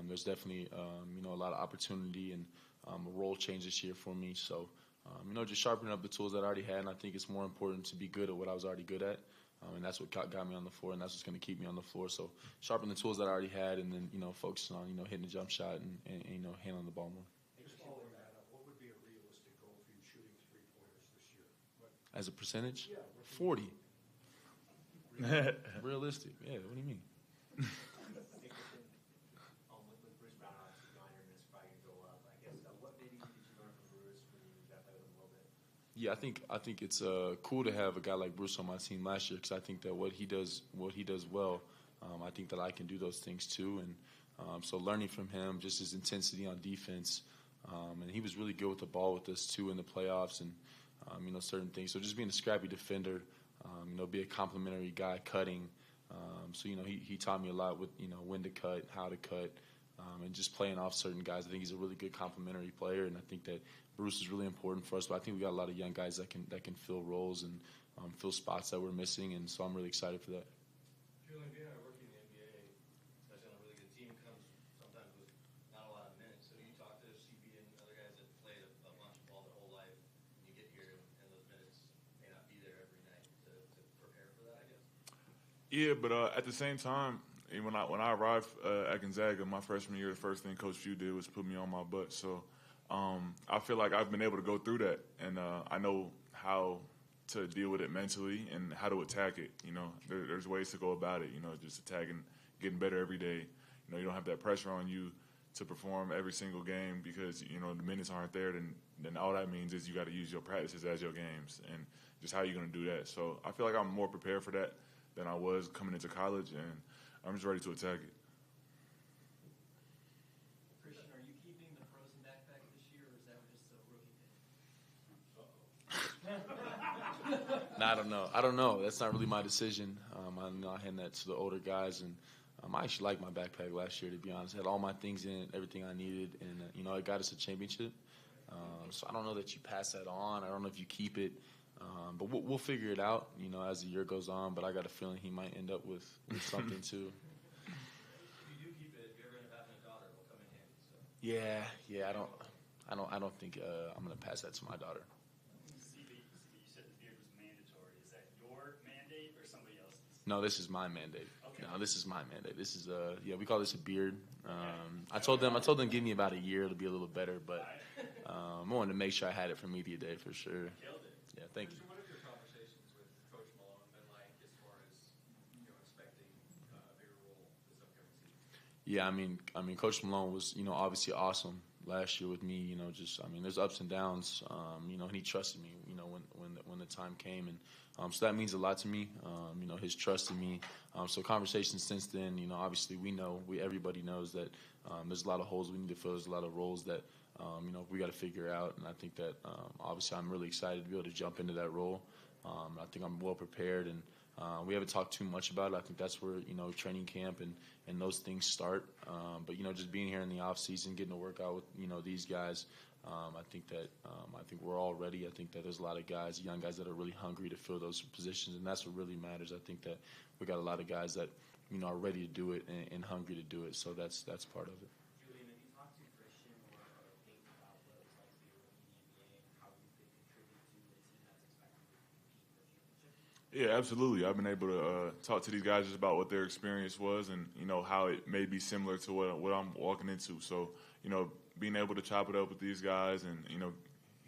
there's definitely a lot of opportunity and a role change this year for me. So just sharpening up the tools that I already had, and I think it's more important to be good at what I was already good at. And that's what got me on the floor, and that's what's going to keep me on the floor. So sharpen the tools that I already had, and then focusing on hitting the jump shot and handling the ball more. Just following that up, what would be a realistic goal for you shooting 3-pointers this year? As a percentage, Yeah, 40. Realistic, yeah. What do you mean? With Bruce Brown, obviously gone, your minutes probably going to go up. I guess what maybe did you learn from Bruce when you got there with him a little bit? Yeah, I think it's cool to have a guy like Bruce on my team last year, because I think that what he does well, I think that I can do those things too. And so learning from him, just his intensity on defense, and he was really good with the ball with us too in the playoffs, and certain things. So just being a scrappy defender, be a complimentary guy cutting. So he taught me a lot with when to cut, how to cut, and just playing off certain guys. I think he's a really good complimentary player, and I think that Bruce is really important for us. But I think we got a lot of young guys that can fill roles and fill spots that we're missing, and so I'm really excited for that. Julian, being a rookie in the NBA, especially on a really good team, comes sometimes with not a lot of minutes. So do you talk to CB and other guys that played a bunch of ball their whole life, and you get here and those minutes may not be there every night to prepare for that, I guess? Yeah, but at the same time, when I arrived at Gonzaga my freshman year, the first thing Coach Few did was put me on my butt. So I feel like I've been able to go through that, and I know how to deal with it mentally and how to attack it. There's ways to go about it. Just attacking, getting better every day. You don't have that pressure on you to perform every single game because the minutes aren't there. Then all that means is you got to use your practices as your games, and just how you're going to do that. So I feel like I'm more prepared for that than I was coming into college, and I'm just ready to attack it. Christian, are you keeping the frozen backpack this year, or is that just a rookie thing? No, I don't know. That's not really my decision. I hand that to the older guys, and I actually liked my backpack last year, to be honest. It had all my things in it, everything I needed, and it got us a championship. So I don't know that you pass that on. I don't know if you keep it. But we'll figure it out, as the year goes on. But I got a feeling he might end up with something too. If you do keep it, if you ever end up having a daughter, it'll come in handy. So. Yeah. I don't think I'm gonna pass that to my daughter. CB, you said the beard was mandatory. Is that your mandate or somebody else's? No, this is my mandate. Okay. No, this is my mandate. This is we call this a beard. I told them give me about a year to be a little better, but I wanted to make sure I had it for media day for sure. Killed it. Yeah, thank you. What have your conversations with Coach Malone been like as far as expecting a bigger role this upcoming season? Yeah, I mean, Coach Malone was obviously awesome last year with me. There's ups and downs. And he trusted me. When the time came, and so that means a lot to me. His trust in me. So conversations since then. Obviously everybody knows that there's a lot of holes we need to fill. There's a lot of roles that we got to figure out, and I think that obviously I'm really excited to be able to jump into that role. I think I'm well prepared, and we haven't talked too much about it. I think that's where training camp and those things start. But just being here in the off season, getting to work out with these guys, I think we're all ready. I think that there's a lot of guys, young guys, that are really hungry to fill those positions, and that's what really matters. I think that we got a lot of guys that are ready to do it and hungry to do it. So that's part of it. Julian, have you talked to Christian or think about what it was like to be a rookie in the NBA and how you could contribute to a team that's expected to compete for a championship? Yeah, absolutely. I've been able to talk to these guys just about what their experience was and, how it may be similar to what I'm walking into. So, being able to chop it up with these guys and,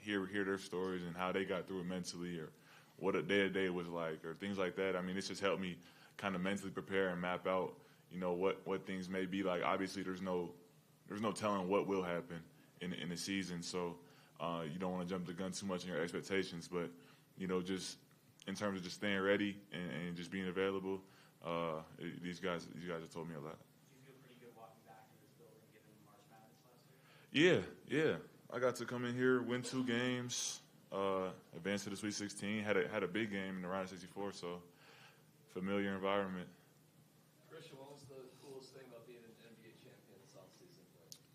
hear their stories and how they got through it mentally or what a day-to-day was like or things like that. It's just helped me, kind of mentally prepare and map out, what things may be like. Obviously, there's no telling what will happen in the season, so you don't want to jump the gun too much in your expectations. But just in terms of just staying ready and just being available, these guys have told me a lot. Do you feel pretty good walking back in this building given March Madness last year? Yeah. I got to come in here, win 2 games, advance to the Sweet 16. Had a big game in the round of 64, so familiar environment. Christian, what was the coolest thing about being an NBA champion this offseason?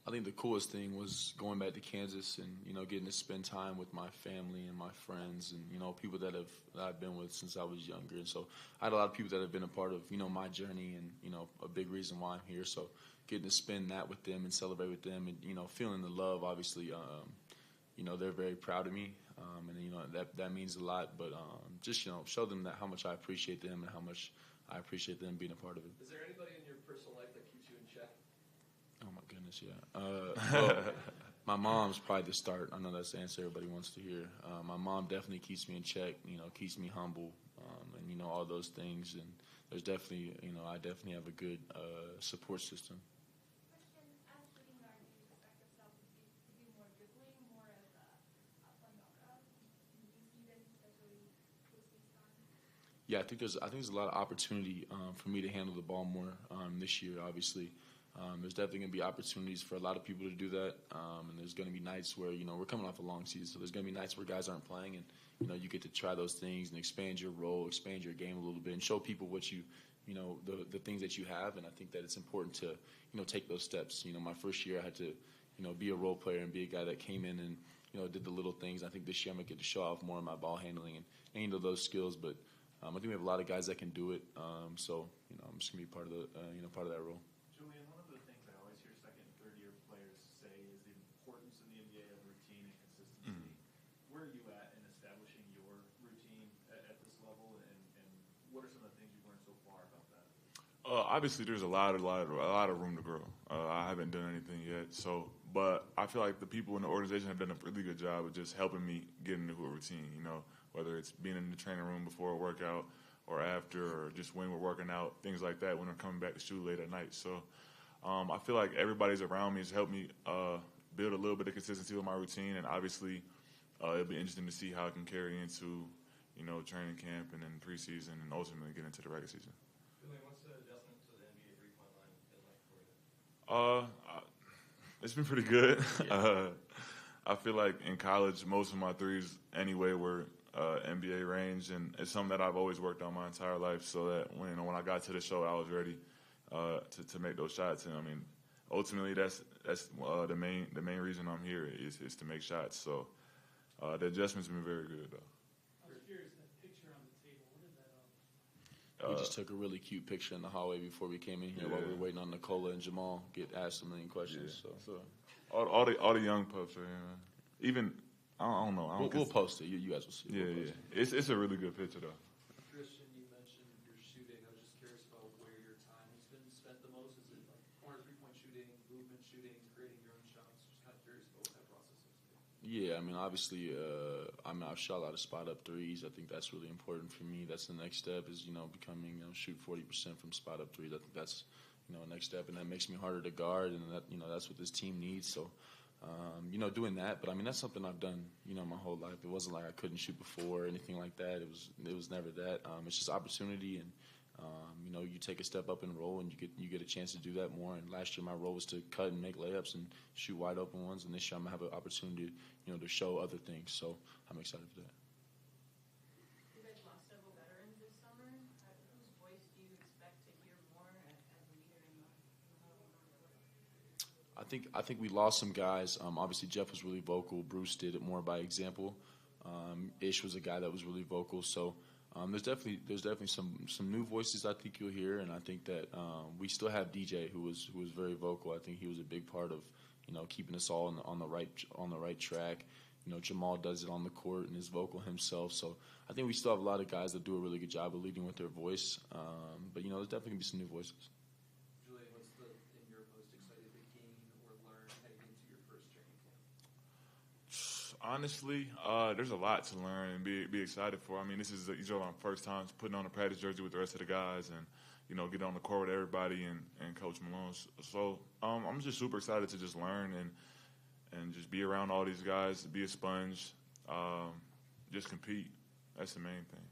I think the coolest thing was going back to Kansas and getting to spend time with my family and my friends and people that I've been with since I was younger. And so I had a lot of people that have been a part of my journey and a big reason why I'm here. So getting to spend that with them and celebrate with them and feeling the love, obviously, they're very proud of me, and that means a lot. But just show them that how much I appreciate them and how much I appreciate them being a part of it. Is there anybody in your personal life that keeps you in check? Oh my goodness, yeah. Well, my mom's probably the start. I know that's the answer everybody wants to hear. My mom definitely keeps me in check. Keeps me humble, and all those things. And there's definitely, I definitely have a good support system. Question, as a shooting guard, do you expect yourself to do more dribbling, more as a point guard in this season, especially post-season? Yeah, I think there's a lot of opportunity for me to handle the ball more this year. Obviously, there's definitely going to be opportunities for a lot of people to do that, and there's going to be nights where we're coming off a long season, so there's going to be nights where guys aren't playing, and you get to try those things and expand your role, expand your game a little bit, and show people what the things that you have. And I think that it's important to take those steps. My first year I had to be a role player and be a guy that came in and did the little things. I think this year I'm gonna get to show off more of my ball handling and handle those skills, but I think we have a lot of guys that can do it. So I'm just gonna be part of the part of that role. Julian, one of the things I always hear second and third year players say is the importance in the NBA of routine and consistency. Where are you at in establishing your routine at this level, and what are some of the things you've learned so far about that? Obviously, there's a lot of room to grow. I haven't done anything yet, but I feel like the people in the organization have done a really good job of just helping me get into a routine. Whether it's being in the training room before a workout or after, or just when we're working out, things like that. When we're coming back to shoot late at night, so I feel like everybody's around me has helped me build a little bit of consistency with my routine, and obviously, it'll be interesting to see how it can carry into training camp and then preseason, and ultimately get into the regular season. Julian, what's the adjustment to the NBA three-point line been like for you? It's been pretty good. I feel like in college, most of my threes anyway were NBA range, and it's something that I've always worked on my entire life. So that when I got to the show, I was ready to make those shots. And I mean, ultimately, that's the main reason I'm here is to make shots. So the adjustment's been very good, though. I was curious, that picture on the table, what is that of? We just took a really cute picture in the hallway before we came in here while we were waiting on Nicola and Jamal get asked a million questions. Yeah. So all the young pups are here, man. Even I don't know. We'll post it. You guys will see. Yeah. It's a really good picture, though. Christian, you mentioned your shooting. I was just curious about where your time has been spent the most. Is it like corner three-point shooting, movement shooting, creating your own shots? Just kind of curious about what that process is. Yeah, I mean, obviously, I've shot a lot of spot-up threes. I think that's really important for me. That's the next step is, becoming, shoot 40% from spot-up threes. I think that's, a next step, and that makes me harder to guard, and that, that's what this team needs. So, doing that. But, I mean, that's something I've done, my whole life. It wasn't like I couldn't shoot before or anything like that. It was never that. It's just opportunity, and, you take a step up and roll, and you get a chance to do that more. And last year my role was to cut and make layups and shoot wide open ones. And this year I'm going to have an opportunity, to show other things. So I'm excited for that. You guys lost several veterans this summer. Whose voice do you expect to hear more as a leader in the huddle going forward? I think we lost some guys. Obviously Jeff was really vocal. Bruce did it more by example. Ish was a guy that was really vocal. So there's definitely some new voices I think you'll hear, and I think that we still have DJ who was very vocal. I think he was a big part of keeping us all on the right track. Jamal does it on the court and is vocal himself. So I think we still have a lot of guys that do a really good job of leading with their voice. But there's definitely gonna be some new voices. Julian, what's the thing you're most excited to gain or learn heading into your first training camp? Honestly, there's a lot to learn and be excited for. I mean, these are our first times putting on a practice jersey with the rest of the guys, and get on the court with everybody and Coach Malone. So I'm just super excited to just learn and just be around all these guys, be a sponge, just compete. That's the main thing.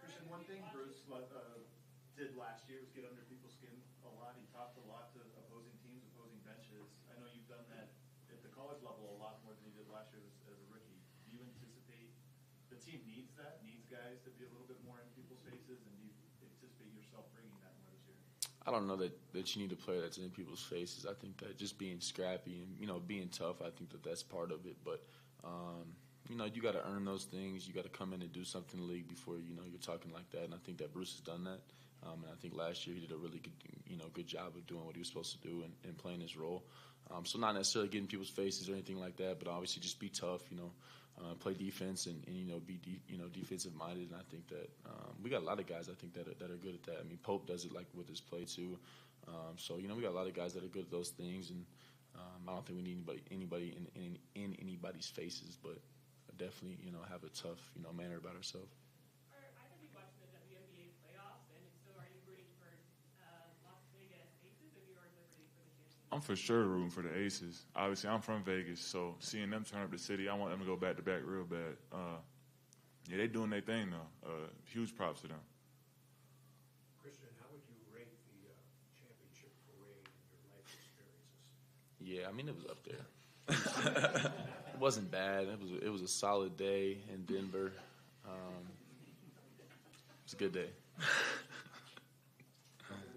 Christian, one thing Bruce did last year was get under people's skin a lot. He talked a lot to opposing teams, opposing benches. I know you've done that at the college level a lot more than you did last year as a rookie. Do you anticipate the team needs guys to be a little bit more in people's faces, and do you anticipate yourself bringing that more this year? I don't know that you need a player that's in people's faces. I think that just being scrappy and being tough, I think that that's part of it. But you got to earn those things. You got to come in and do something in the league before you're talking like that. And I think that Bruce has done that. And I think last year he did a really good job of doing what he was supposed to do and playing his role. So not necessarily getting people's faces or anything like that, but obviously just be tough. Play defense and be defensive minded. And I think that we got a lot of guys I think that are good at that. I mean, Pope does it like with his play too. So we got a lot of guys that are good at those things, and I don't think we need anybody in anybody's faces, but definitely have a tough manner about ourselves. Are either of you watching the WNBA playoffs? And if so, are you rooting for Las Vegas Aces or New York Liberty for the championship? I'm for sure rooting for the Aces. Obviously, I'm from Vegas, so seeing them turn up the city, I want them to go back to back real bad. Yeah, they doing their thing though. Huge props to them. Christian, how would you rate the championship parade in your life experiences? Yeah, I mean, it was up there. It wasn't bad. It was a solid day in Denver. It was a good day.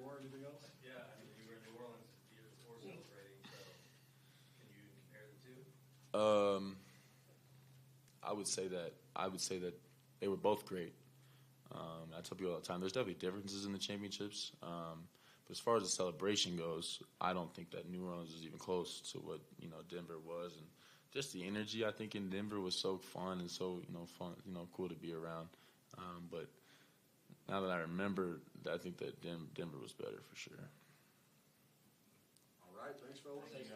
Or anything else? Yeah, I mean, you were in New Orleans, you're score celebrating, so can you compare the two? I would say that they were both great. I tell people all the time, there's definitely differences in the championships. But as far as the celebration goes, I don't think that New Orleans is even close to what Denver was, and just the energy I think in Denver was so fun and so fun, cool to be around. But now that I remember, I think that Denver was better for sure. All right, thanks, fellas. Thank you.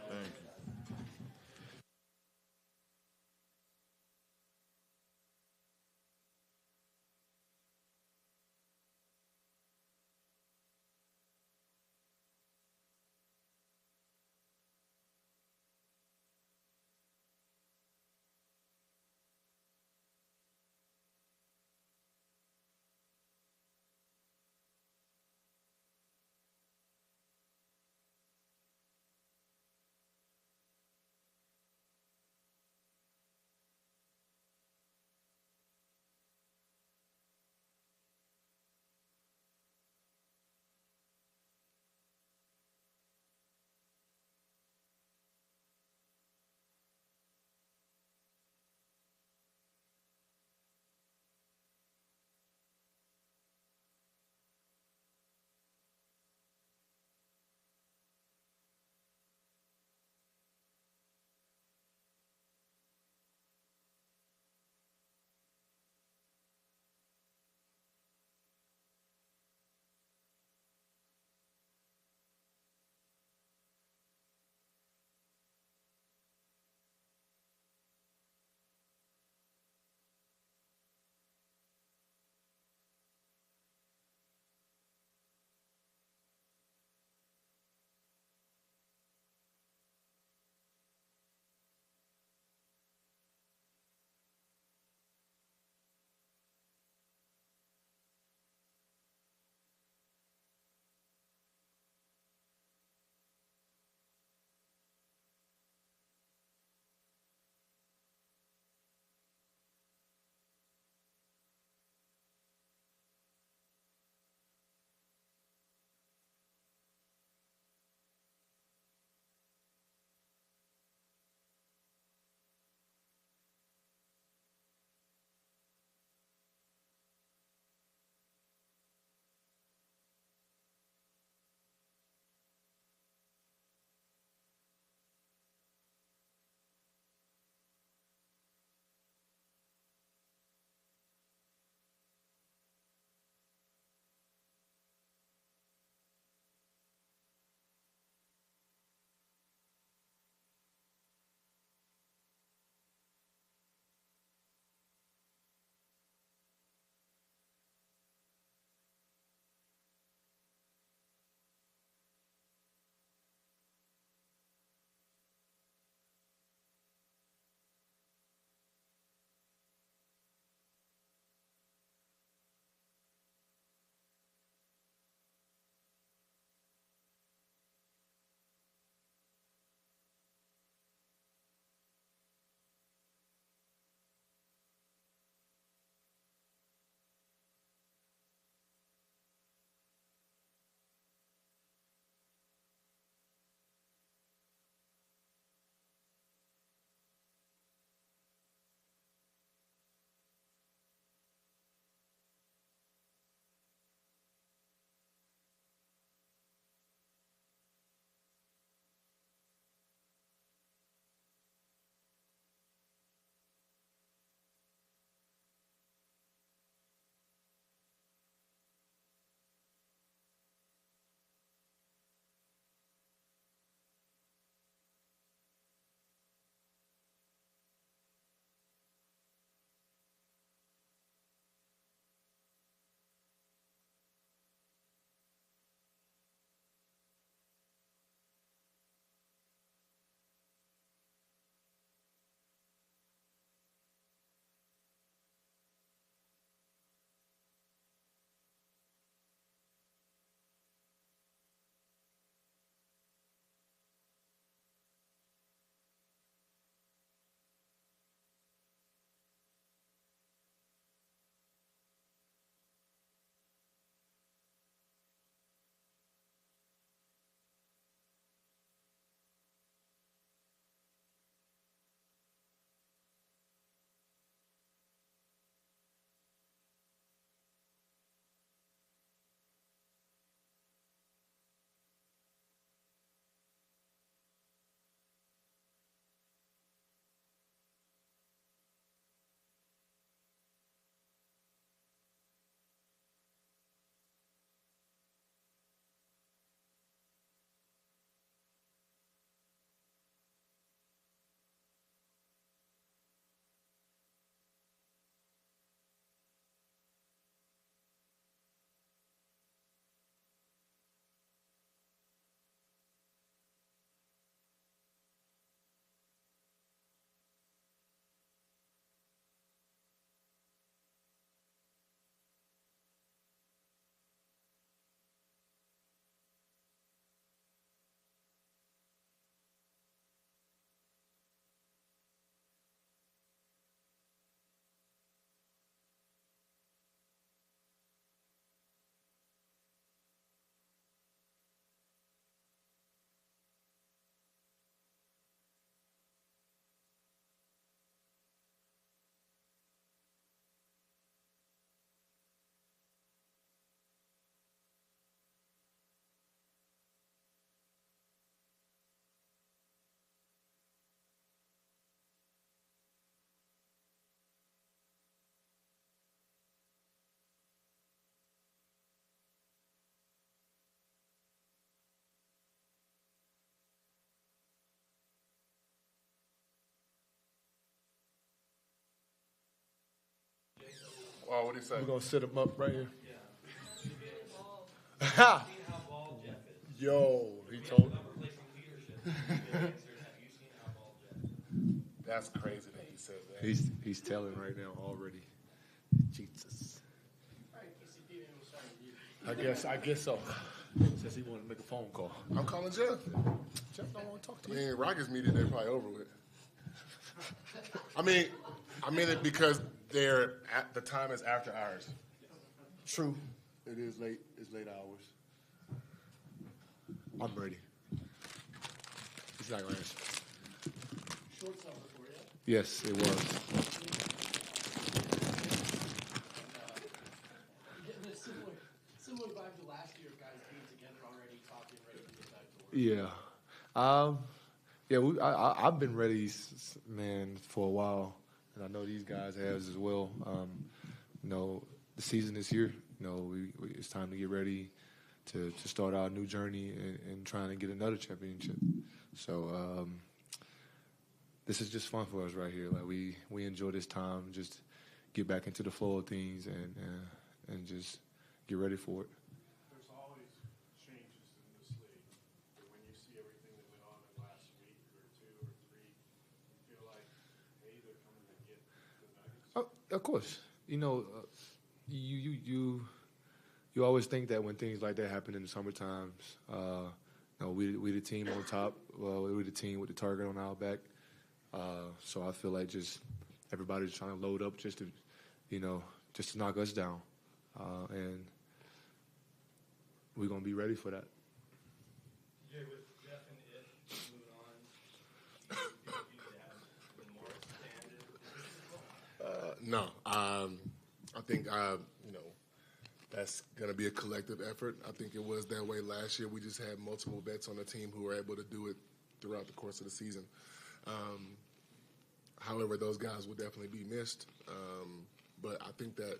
Oh, what do you say? We're gonna sit him up right here. Yo, he told. That's crazy that he said that. He's telling right now already. Jesus. I guess so. Says he wanted to make a phone call. I'm calling Jeff. Jeff don't want to talk to I you. mean, Rockets meeting, they're probably over with. I mean it because the time is after hours. True. It is late. It's late hours. I'm ready. He's not gonna answer. Short summer for you. Yes, it was. Getting a similar vibe to last year, guys being together already, talking, ready to get back to work. Yeah. I've been ready, man, for a while, and I know these guys have as well. The season is here. It's time to get ready to start our new journey and trying to get another championship. So this is just fun for us right here. Like we enjoy this time, just get back into the flow of things and just get ready for it. There's always changes in this league. But when you see everything that went on in the last week or 2 or 3, you feel like, hey, they're coming to get the Nuggets. Of course, you always think that when things like that happen in the summer times, we the team on top. We the team with the target on our back. So I feel like just everybody's trying to load up just to knock us down, and we're gonna be ready for that. Jay, with Jeff and It moving on, do you think you need to have even more expanded? No. I think that's going to be a collective effort. I think it was that way last year. We just had multiple vets on the team who were able to do it throughout the course of the season. However, those guys will definitely be missed. But I think that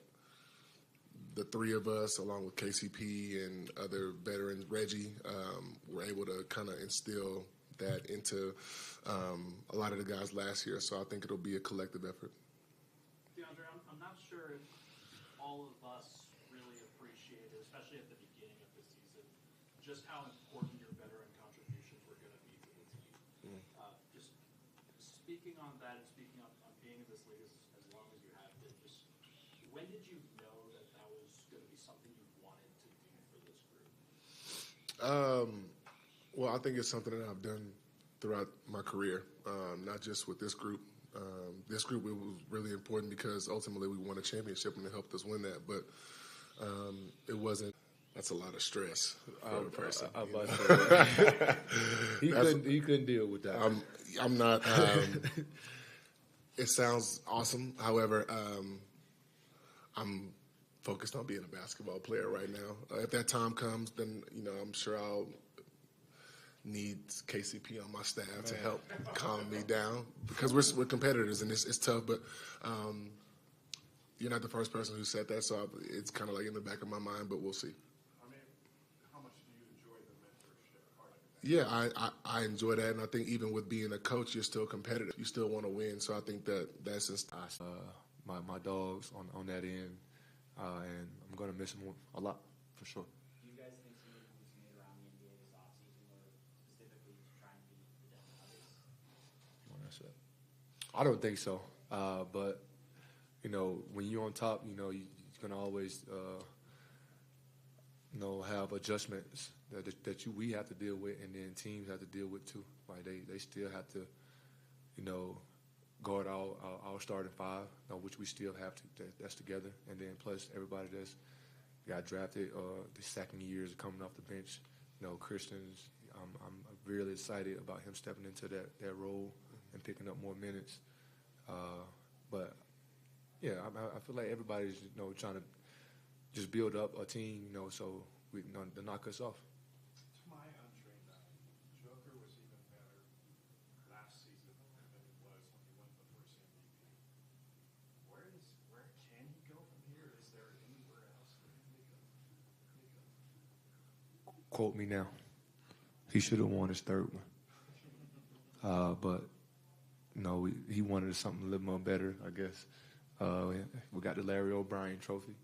the three of us, along with KCP and other veterans, Reggie, were able to kind of instill that into a lot of the guys last year. So I think it'll be a collective effort. DeAndre, I'm not sure if all of us really appreciated, especially at the beginning of the season, just how important your veteran contributions were going to be to the team. Just speaking on that and speaking on being in this league as long as you have been, just when did you know that was going to be something you wanted to do for this group? Well, I think it's something that I've done throughout my career, not just with this group. This group, it was really important because ultimately we won a championship and it helped us win that. But it wasn't. That's a lot of stress for a person. He couldn't deal with that. I'm not. It sounds awesome. However, I'm focused on being a basketball player right now. If that time comes, then I'm sure I'll need KCP on my staff to help calm me down because we're competitors and it's tough. But you're not the first person who said that, so it's kind of like in the back of my mind. But we'll see. I mean, how much do you enjoy the mentorship part of it? Yeah, I enjoy that, and I think even with being a coach, you're still competitive. You still want to win, so I think that's just my dogs on that end, and I'm gonna miss them a lot for sure. Do you guys think some of the moves made around the NBA this offseason were specifically to try and beat the Denver Nuggets? I don't think so, but when you're on top, you're gonna always have adjustments that we have to deal with, and then teams have to deal with too. Like they still have to, guard our starting five, which we still have to. That's together, and then plus everybody that's got drafted the second years coming off the bench. Christian's. I'm really excited about him stepping into that role and picking up more minutes. But yeah, I feel like everybody's trying to just build up a team, so to knock us off. To my untrained eye, Joker was even better last season than it was when he won the first MVP. Where can he go from here? Is there anywhere else for him to go? Quote me now. He should have won his third one. But he wanted something a little more better, I guess. We got the Larry O'Brien Trophy,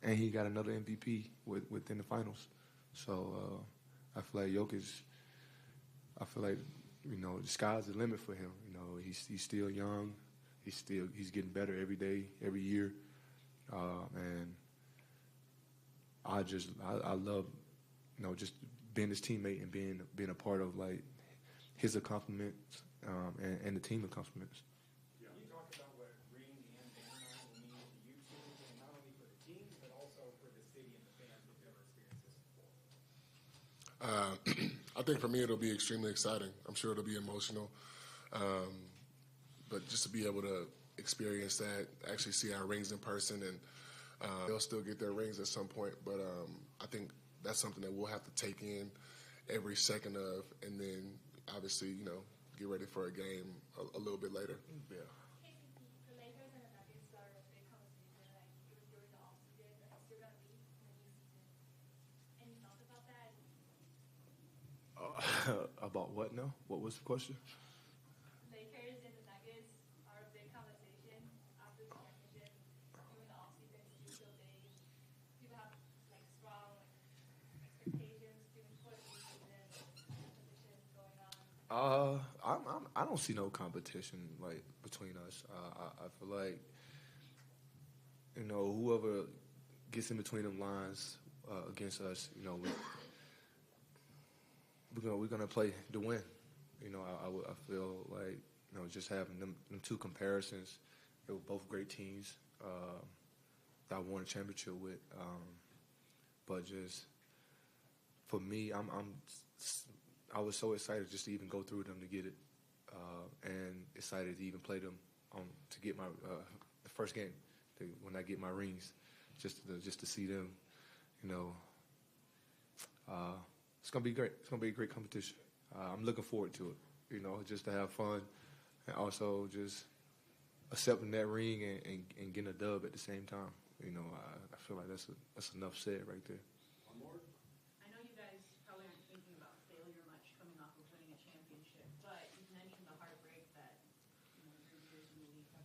and he got another MVP within the finals. So I feel like Jokic. I feel like the sky's the limit for him. He's still young. He's getting better every day, every year, and I love just being his teammate and being a part of like his accomplishments and the team accomplishments. Can you talk about what rings and banner night will mean to you two, and not only for the team, but also for the city and the fans who've never experienced this before? I think for me it'll be extremely exciting. I'm sure it'll be emotional, but just to be able to experience that, actually see our rings in person, and they'll still get their rings at some point. But I think that's something that we'll have to take in every second of, and then obviously get ready for a game a little bit later. Yeah. The Lakers and the Nuggets are a big conversation. Like it was during the offseason, and it's still gonna be in the new season. Any thoughts about that? About what now? What was the question? Lakers and the Nuggets are a big conversation after the championship. During the offseason, it's still big. People have like strong expectations for the new season, competition going on. I don't see no competition like between us. I feel like whoever gets in between them lines against us, we're gonna play to win. I feel like just having them two comparisons. They were both great teams that I won a championship with. But just for me, I was so excited just to even go through them to get it, and excited to even play them to get my the first game when I get my rings, just to see them. It's gonna be great. It's gonna be a great competition. I'm looking forward to it. Just to have fun, and also just accepting that ring and getting a dub at the same time. I feel like that's enough said right there. I know you guys probably aren't thinking about failure much coming off of winning a championship, but you've mentioned the heartbreak that your years in the league have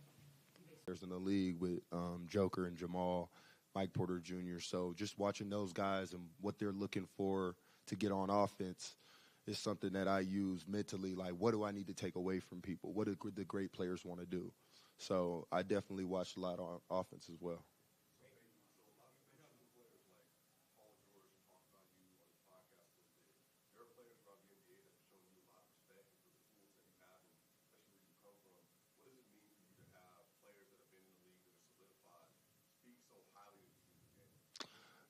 Players in the league with Joker and Jamal, Mike Porter Jr. So just watching those guys and what they're looking for to get on offense is something that I use mentally. Like, what do I need to take away from people? What do the great players want to do? So I definitely watched a lot on offense as well.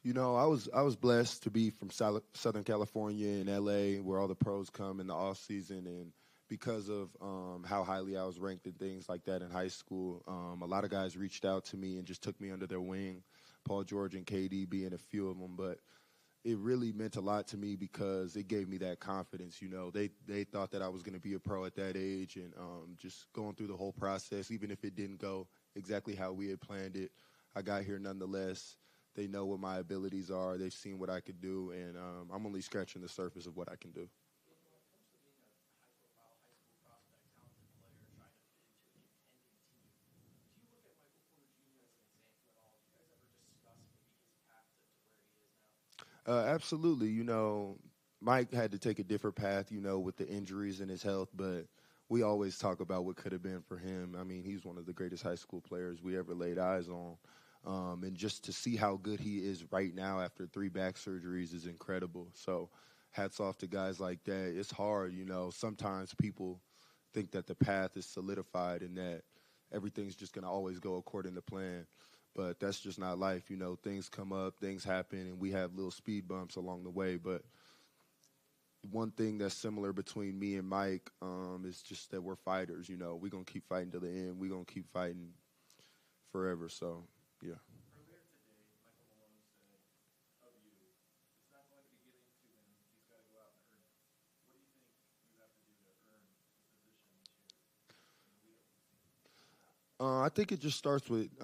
I was blessed to be from Southern California in LA, where all the pros come in the off season, and because of how highly I was ranked and things like that in high school, a lot of guys reached out to me and just took me under their wing. Paul George and KD being a few of them, but it really meant a lot to me because it gave me that confidence. They thought that I was going to be a pro at that age, and just going through the whole process, even if it didn't go exactly how we had planned it, I got here nonetheless. They know what my abilities are. They've seen what I could do, and I'm only scratching the surface of what I can do. Absolutely. Mike had to take a different path, with the injuries and his health, but we always talk about what could have been for him. I mean, he's one of the greatest high school players we ever laid eyes on. And just to see how good he is right now after 3 back surgeries is incredible. So hats off to guys like that. It's hard, Sometimes people think that the path is solidified and that everything's just going to always go according to plan. But that's just not life. Things come up, things happen, and we have little speed bumps along the way. But one thing that's similar between me and Mike is just that we're fighters. We're going to keep fighting to the end. We're going to keep fighting forever. So, yeah. Earlier today, Michael Malone said of you, it's not going to be given to him. He's got to go out and earn it. What do you think you have to do to earn the position this year in the leader? I think it just starts with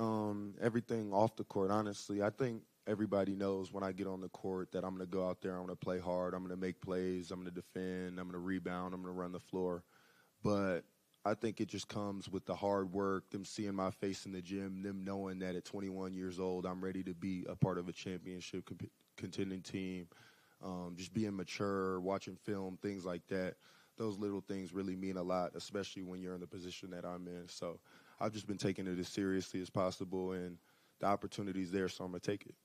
everything off the court, honestly. I think everybody knows when I get on the court that I'm going to go out there, I'm going to play hard, I'm going to make plays, I'm going to defend, I'm going to rebound, I'm going to run the floor. But I think it just comes with the hard work, them seeing my face in the gym, them knowing that at 21 years old, I'm ready to be a part of a championship contending team. Just being mature, watching film, things like that. Those little things really mean a lot, especially when you're in the position that I'm in. So I've just been taking it as seriously as possible, and the opportunity's there, so I'm going to take it.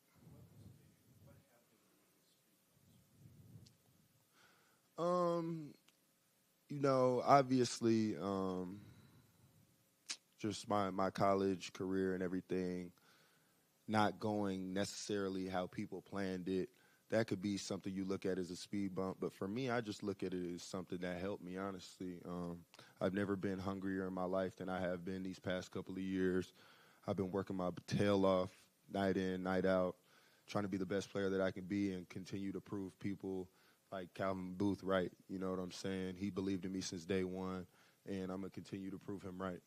Obviously, just my college career and everything not going necessarily how people planned it. That could be something you look at as a speed bump, but for me, I just look at it as something that helped me, honestly. I've never been hungrier in my life than I have been these past couple of years. I've been working my tail off, night in, night out, trying to be the best player that I can be and continue to prove people like Calvin Booth right. You know what I'm saying? He believed in me since day one, and I'm going to continue to prove him right.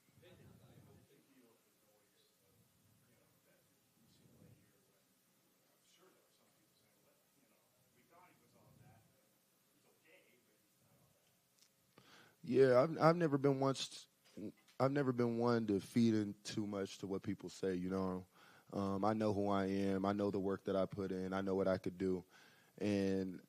Yeah, I've never been one to feed in too much to what people say. I know who I am. I know the work that I put in. I know what I could do. And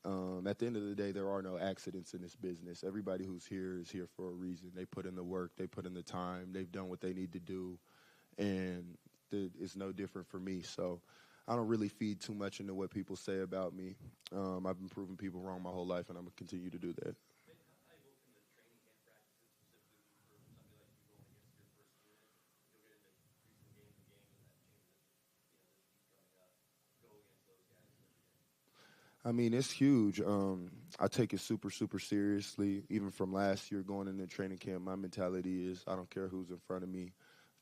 at the end of the day, there are no accidents in this business. Everybody who's here is here for a reason. They put in the work. They put in the time. They've done what they need to do. And it's no different for me. So I don't really feed too much into what people say about me. I've been proving people wrong my whole life, and I'm going to continue to do that. I mean, it's huge. I take it super, super seriously. Even from last year going into training camp, my mentality is I don't care who's in front of me,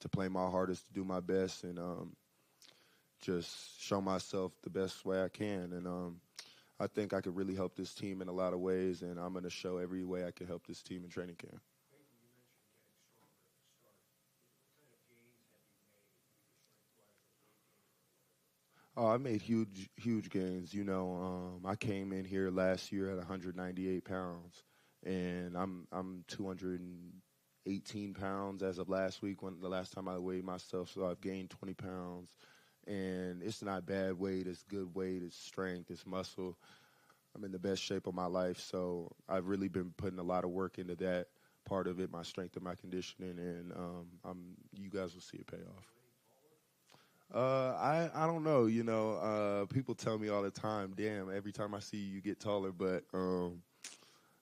to play my hardest, to do my best, and just show myself the best way I can. And I think I could really help this team in a lot of ways, and I'm going to show every way I can help this team in training camp. Oh, I made huge, huge gains. I came in here last year at 198 pounds, and I'm 218 pounds as of last week, when the last time I weighed myself. So I've gained 20 pounds, and it's not bad weight. It's good weight. It's strength. It's muscle. I'm in the best shape of my life, so I've really been putting a lot of work into that part of it, my strength and my conditioning, and you guys will see it pay off. I don't know. People tell me all the time, damn, every time I see you, you get taller. But,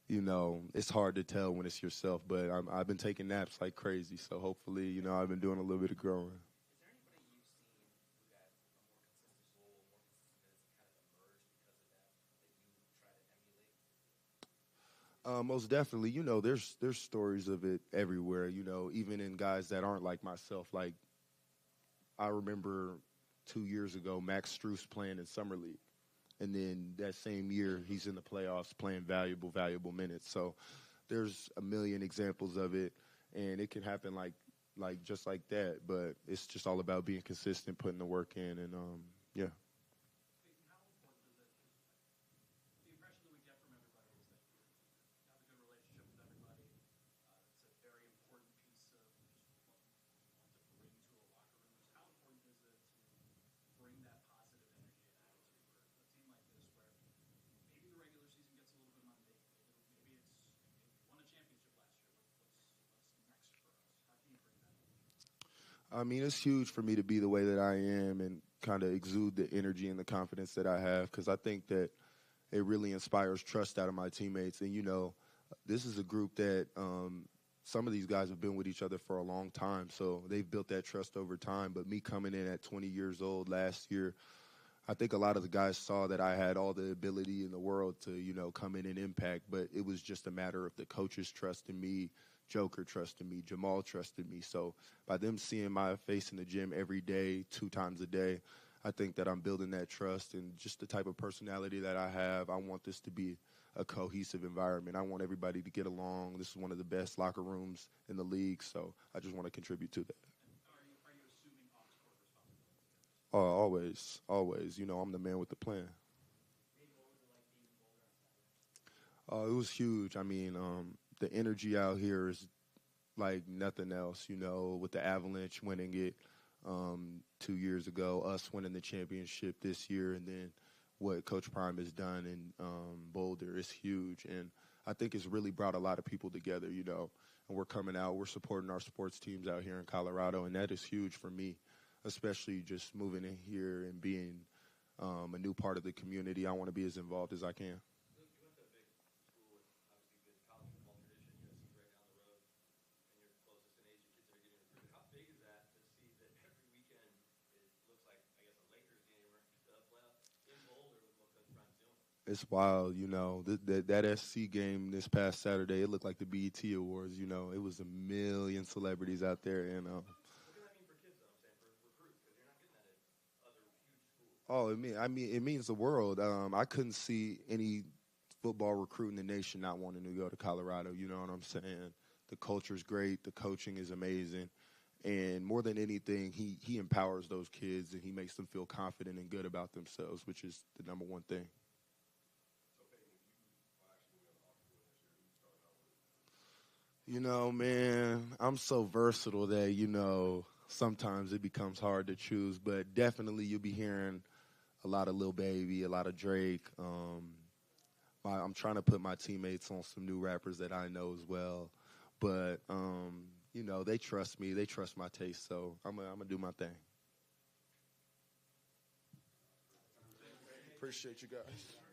it's hard to tell when it's yourself. But I've been taking naps like crazy. So hopefully, I've been doing a little bit of growing. Most definitely. There's stories of it everywhere, even in guys that aren't like myself. Like, I remember 2 years ago, Max Strus playing in Summer League. And then that same year, he's in the playoffs playing valuable minutes. So there's a million examples of it, and it can happen like just like that. But it's just all about being consistent, putting the work in, and yeah. I mean, it's huge for me to be the way that I am and kind of exude the energy and the confidence that I have, because I think that it really inspires trust out of my teammates. And, this is a group that some of these guys have been with each other for a long time, so they've built that trust over time. But me coming in at 20 years old last year, I think a lot of the guys saw that I had all the ability in the world to, come in and impact, but it was just a matter of the coaches trusting me, Joker trusted me, Jamal trusted me. So by them seeing my face in the gym every day, 2 times a day, I think that I'm building that trust, and just the type of personality that I have, I want this to be a cohesive environment. I want everybody to get along. This is one of the best locker rooms in the league, so I just want to contribute to that. Always. I'm the man with the plan. It was huge. I mean, the energy out here is like nothing else. You know, with the Avalanche winning it 2 years ago, us winning the championship this year, and then what Coach Prime has done in Boulder is huge. And I think it's really brought a lot of people together, you know. And we're coming out, we're supporting our sports teams out here in Colorado, and that is huge for me, especially just moving in here and being a new part of the community. I want to be as involved as I can. It's wild, you know. That SC game this past Saturday, it looked like the BET Awards. You know, it was a million celebrities out there, and oh, it means the world. I couldn't see any football recruit in the nation not wanting to go to Colorado. You know what I'm saying? The culture's great, the coaching is amazing, and more than anything, he empowers those kids and he makes them feel confident and good about themselves, which is the number one thing. You know, man, I'm so versatile that, you know, sometimes it becomes hard to choose, but definitely you'll be hearing a lot of Lil Baby, a lot of Drake. I'm trying to put my teammates on some new rappers that I know as well. But, you know, they trust me. They trust my taste, so I'm going to do my thing. Appreciate you guys.